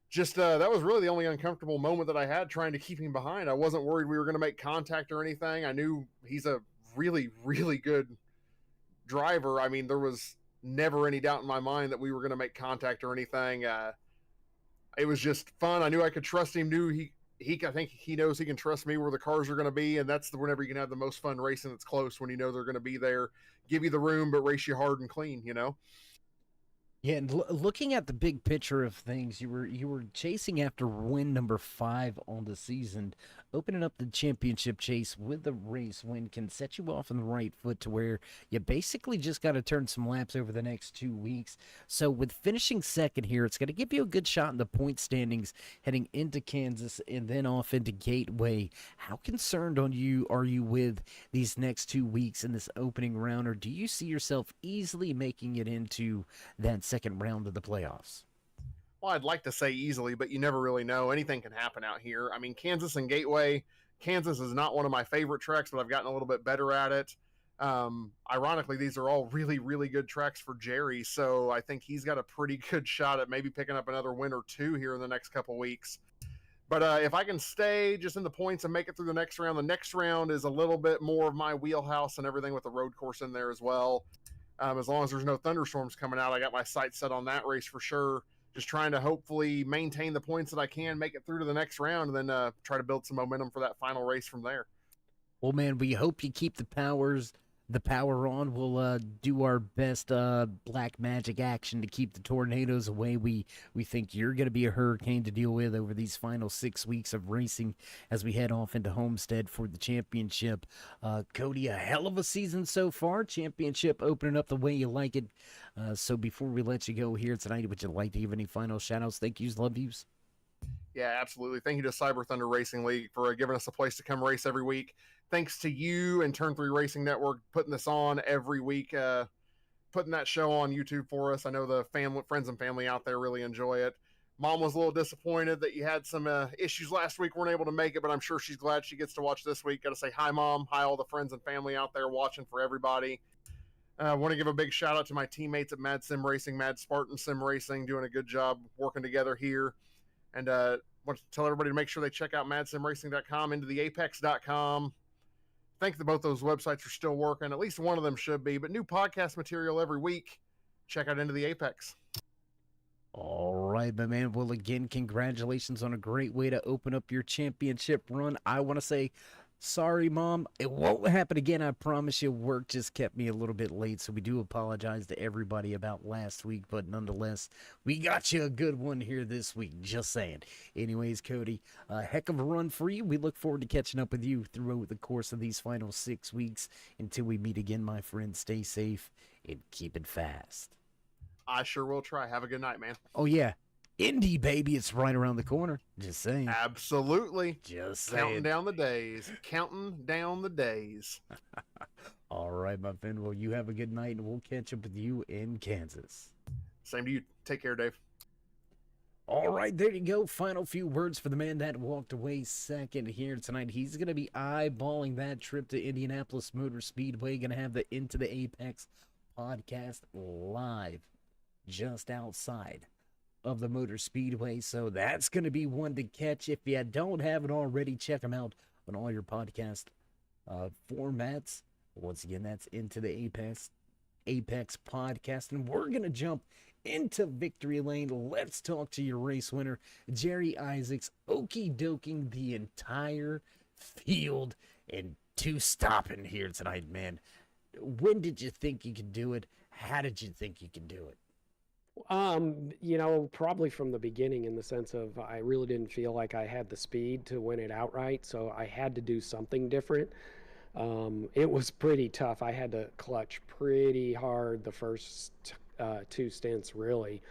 Just that was really the only uncomfortable moment that I had trying to keep him behind. I wasn't worried we were going to make contact or anything. I knew he's a really, really good driver. I mean, there was never any doubt in my mind that we were going to make contact or anything. It was just fun. I knew I could trust him. I think he knows he can trust me where the cars are going to be, and that's whenever you can have the most fun racing that's close, when you know they're going to be there, give you the room, but race you hard and clean, Yeah, and looking at the big picture of things, you were chasing after win number 5 on the season. Opening up the championship chase with a race win can set you off on the right foot to where you basically just got to turn some laps over the next 2 weeks. So with finishing second here, it's going to give you a good shot in the point standings heading into Kansas and then off into Gateway. How concerned are you with these next 2 weeks in this opening round, or do you see yourself easily making it into that second round of the playoffs? Well, I'd like to say easily, but you never really know. Anything can happen out here. I mean, Kansas and Gateway. Kansas is not one of my favorite tracks, but I've gotten a little bit better at it. Ironically, these are all really, really good tracks for Jerry, so I think he's got a pretty good shot at maybe picking up another win or 2 here in the next couple weeks. But if I can stay just in the points and make it through the next round is a little bit more of my wheelhouse and everything with the road course in there as well. As long as there's no thunderstorms coming out, I got my sights set on that race for sure. Just trying to hopefully maintain the points that I can, make it through to the next round, and then try to build some momentum for that final race from there. Well, man, we hope you keep the power on. We'll do our best black magic action to keep the tornadoes away. We think you're going to be a hurricane to deal with over these final 6 weeks of racing as we head off into Homestead for the championship. Cody, a hell of a season so far. Championship opening up the way you like it. So before we let you go here tonight, would you like to give any final shout-outs, thank yous, love yous? Yeah, absolutely. Thank you to Cyber Thunder Racing League for giving us a place to come race every week. Thanks to you and Turn 3 Racing Network putting this on every week, putting that show on YouTube for us. I know the friends and family out there really enjoy it. Mom was a little disappointed that you had some issues last week, weren't able to make it, but I'm sure she's glad she gets to watch this week. Got to say hi, Mom. Hi, all the friends and family out there watching for everybody. I want to give a big shout out to my teammates at Mad Sim Racing, Mad Spartan Sim Racing, doing a good job working together here. And want to tell everybody to make sure they check out madsimracing.com, into the apex.com. Think that both those websites are still working. At least one of them should be. But new podcast material every week. Check out Into the Apex. All right, my man. Well, again, congratulations on a great way to open up your championship run. I want to say, sorry, Mom. It won't happen again. I promise you. Work just kept me a little bit late, so we do apologize to everybody about last week. But nonetheless, we got you a good one here this week. Just saying. Anyways, Cody, a heck of a run for you. We look forward to catching up with you throughout the course of these final 6 weeks. Until we meet again, my friend, stay safe and keep it fast. I sure will try. Have a good night, man. Oh, yeah. Indy, baby, it's right around the corner. Just saying. Absolutely. Just Counting saying. down the days. Counting down the days. All right, my friend. Well, you have a good night, and we'll catch up with you in Kansas. Same to you. Take care, Dave. All right, there you go. Final few words for the man that walked away second here tonight. He's going to be eyeballing that trip to Indianapolis Motor Speedway. Going to have the Into the Apex podcast live just outside of the Motor Speedway. So that's going to be one to catch. If you don't have it already, check them out on all your podcast formats. Once again, that's Into the Apex podcast. And we're going to jump into victory lane. Let's talk to your race winner, Jerry Isaacs, okey doking the entire field and two stopping here tonight, man. When did you think you could do it? How did you think you could do it? Probably from the beginning, in the sense of I really didn't feel like I had the speed to win it outright, so I had to do something different. It was pretty tough. I had to clutch pretty hard the first two stints, really,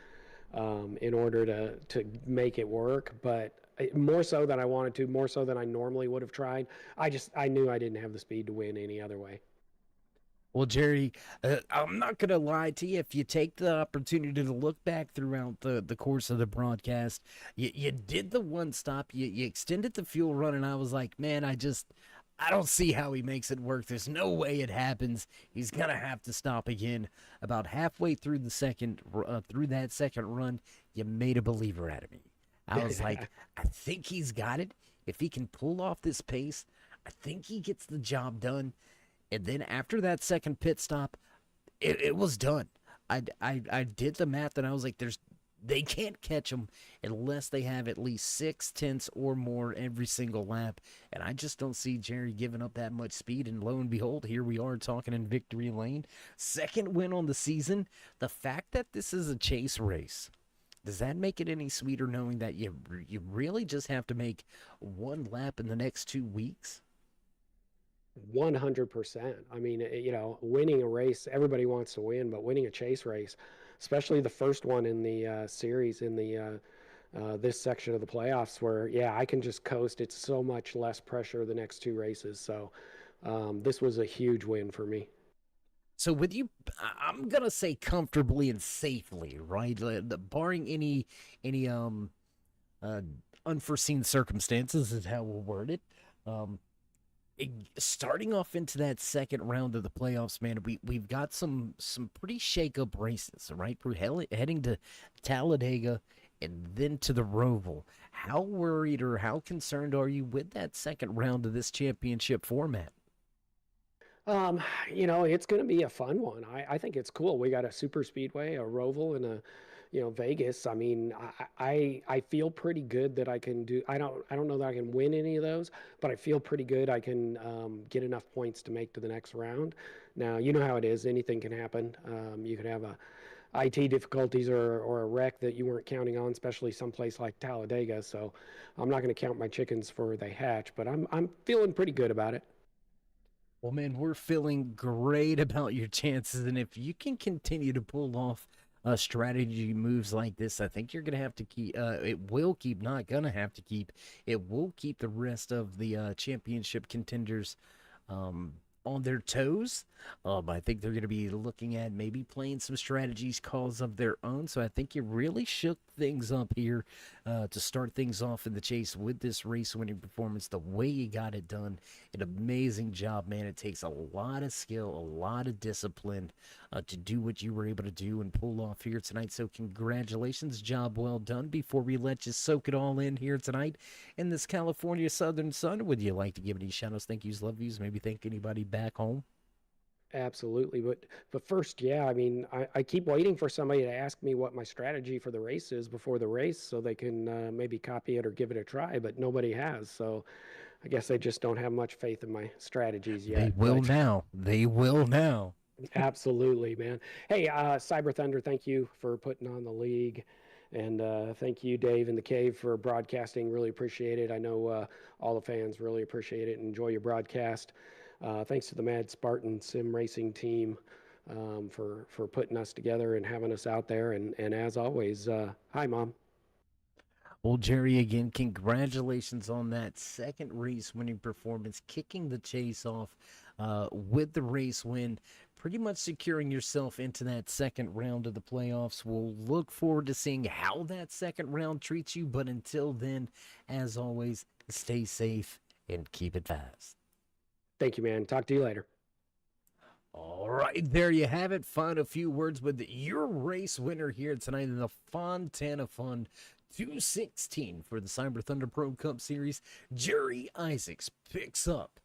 in order to make it work. But more so than I wanted to, more so than I normally would have tried. I knew I didn't have the speed to win any other way. Well, Jerry, I'm not going to lie to you. If you take the opportunity to look back throughout the course of the broadcast, you did the one stop, you extended the fuel run, and I was like, man, I don't see how he makes it work. There's no way it happens. He's going to have to stop again. About halfway through the through that second run, you made a believer out of me. I was like, I think he's got it. If he can pull off this pace, I think he gets the job done. And then after that second pit stop, it was done. I did the math, and I was like, they can't catch him unless they have at least 6 tenths or more every single lap. And I just don't see Jerry giving up that much speed. And lo and behold, here we are talking in victory lane. Second win on the season. The fact that this is a chase race, does that make it any sweeter knowing that you really just have to make one lap in the next 2 weeks? 100%. I mean, winning a race, everybody wants to win, but winning a chase race, especially the first one in the series, in the this section of the playoffs, where I can just coast. It's so much less pressure the next two races. So this was a huge win for me. So with you, I'm gonna say comfortably and safely, right? Barring any unforeseen circumstances is how we'll word it. Starting off into that second round of the playoffs, man, we've got some pretty shake-up races, right? We're heading to Talladega and then to the Roval. How worried or how concerned are you with that second round of this championship format? It's going to be a fun one. I think it's cool. We got a super speedway, a Roval, and a Vegas. I mean, I feel pretty good that I can do. I don't know that I can win any of those, but I feel pretty good I can get enough points to make to the next round. Now, you know how it is. Anything can happen. You could have a IT difficulties or a wreck that you weren't counting on, especially someplace like Talladega. So I'm not going to count my chickens before they hatch, but I'm feeling pretty good about it. Well, man, we're feeling great about your chances, and if you can continue to pull off strategy moves like this, I think you're going to have to keep, it will keep, not going to have to keep, it will keep the rest of the championship contenders on their toes. I think they're going to be looking at maybe playing some strategies, calls of their own. So I think you really shook things up here to start things off in the chase with this race-winning performance. The way you got it done, an amazing job, man. It takes a lot of skill, a lot of discipline to do what you were able to do and pull off here tonight. So congratulations, job well done. Before we let you soak it all in here tonight in this California Southern sun, would you like to give any shout-outs, thank yous, love yous, maybe thank anybody back home? Absolutely. But first, I mean, I keep waiting for somebody to ask me what my strategy for the race is before the race so they can maybe copy it or give it a try, but nobody has. So I guess they just don't have much faith in my strategies yet. They will now. They will now. Absolutely, man. Hey, Cyber Thunder, thank you for putting on the league. And thank you, Dave in the Cave, for broadcasting. Really appreciate it. I know all the fans really appreciate it and enjoy your broadcast. Thanks to the Mad Spartan Sim Racing team for putting us together and having us out there. And as always, hi, Mom. Well, Jerry, again, congratulations on that second race winning performance, kicking the chase off with the race win, pretty much securing yourself into that second round of the playoffs. We'll look forward to seeing how that second round treats you, but until then, as always, stay safe and keep it fast. Thank you, man. Talk to you later. All right, there you have it. Find a few words with your race winner here tonight in the Fontana Fun 216 for the Cyber Thunder Pro Cup Series. Jerry Isaacs picks up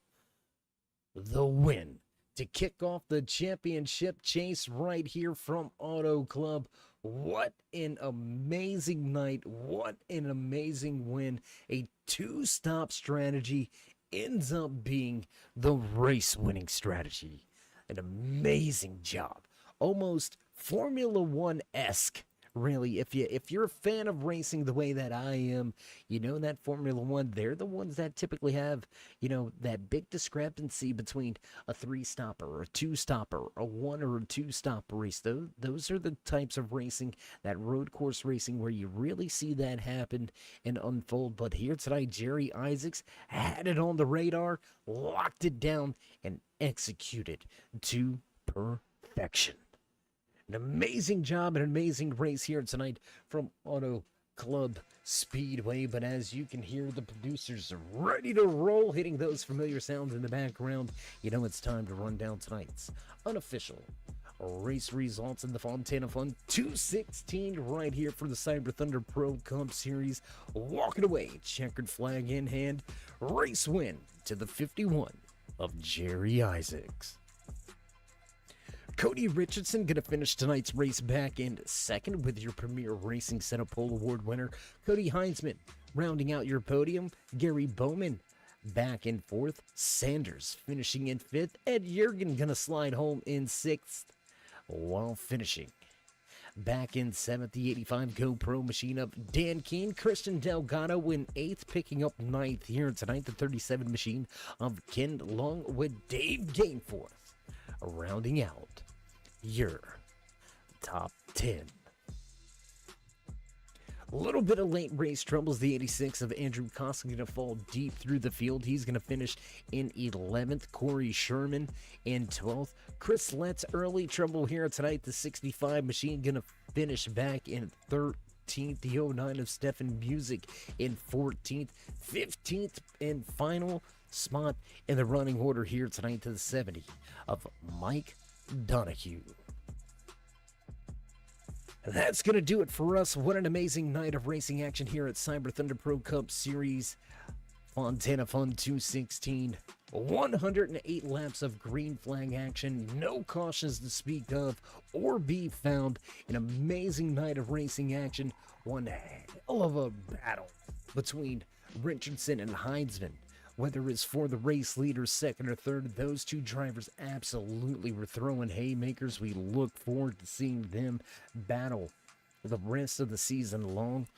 the win to kick off the championship chase right here from Auto Club. What an amazing night. What an amazing win. A two-stop strategy ends up being the race-winning strategy. An amazing job. Almost Formula One-esque, really. If you're a fan of racing the way that I am, you know that Formula One, they're the ones that typically have, that big discrepancy between a three-stopper or a two-stopper, a one or a two-stop race. Those are the types of racing, that road course racing, where you really see that happen and unfold. But here tonight, Jerry Isaacs had it on the radar, locked it down, and executed to perfection. An amazing job, an amazing race here tonight from Auto Club Speedway. But as you can hear, the producers are ready to roll, hitting those familiar sounds in the background. It's time to run down tonight's unofficial race results in the Fontana Fun 216 right here for the Cyber Thunder Pro Cup Series. Walking away, checkered flag in hand, race win to the 51 of Jerry Isaacs. Cody Richardson going to finish tonight's race back in second with your Premier Racing Setup Pole Award winner, Cody Heinzman. Rounding out your podium, Gary Bowman back in fourth, Sanders finishing in fifth, Ed Jurgen going to slide home in sixth, while finishing back in seventh, the 85 GoPro machine of Dan Keene. Christian Delgado in eighth, picking up ninth here tonight, the 37 machine of Ken Long with Dave Gainforth rounding out your top 10. A little bit of late race troubles. The 86 of Andrew Costa going to fall deep through the field. He's going to finish in 11th. Corey Sherman in 12th. Chris Letts early trouble here tonight. The 65 machine going to finish back in 13th. The 09 of Stefan Music in 14th. 15th and final spot in the running order here tonight to the 70 of Mike Donahue. That's going to do it for us. What an amazing night of racing action here at Cyber Thunder Pro Cup Series Fontana Fun 216. 108 laps of green flag action, no cautions to speak of or be found. An amazing night of racing action. One hell of a battle between Richardson and Heinzman. Whether it's for the race leader, second or third, those two drivers absolutely were throwing haymakers. We look forward to seeing them battle the rest of the season long.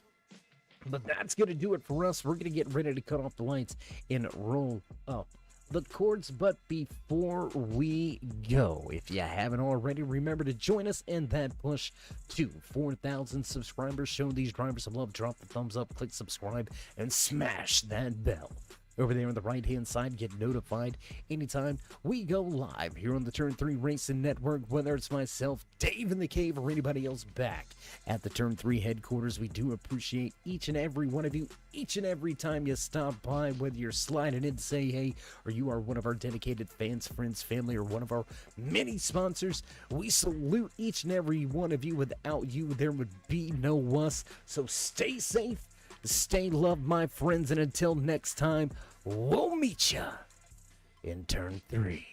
But that's going to do it for us. We're going to get ready to cut off the lights and roll up the cords. But before we go, if you haven't already, remember to join us in that push to 4,000 subscribers. Show these drivers some love. Drop the thumbs up, click subscribe, and smash that bell over there on the right-hand side. Get notified anytime we go live here on the Turn 3 Racing Network, whether it's myself, Dave in the Cave, or anybody else back at the Turn 3 headquarters. We do appreciate each and every one of you, each and every time you stop by, whether you're sliding in to say hey, or you are one of our dedicated fans, friends, family, or one of our many sponsors. We salute each and every one of you. Without you, there would be no us. So stay safe, stay loved, my friends, and until next time, we'll meet ya in Turn 3.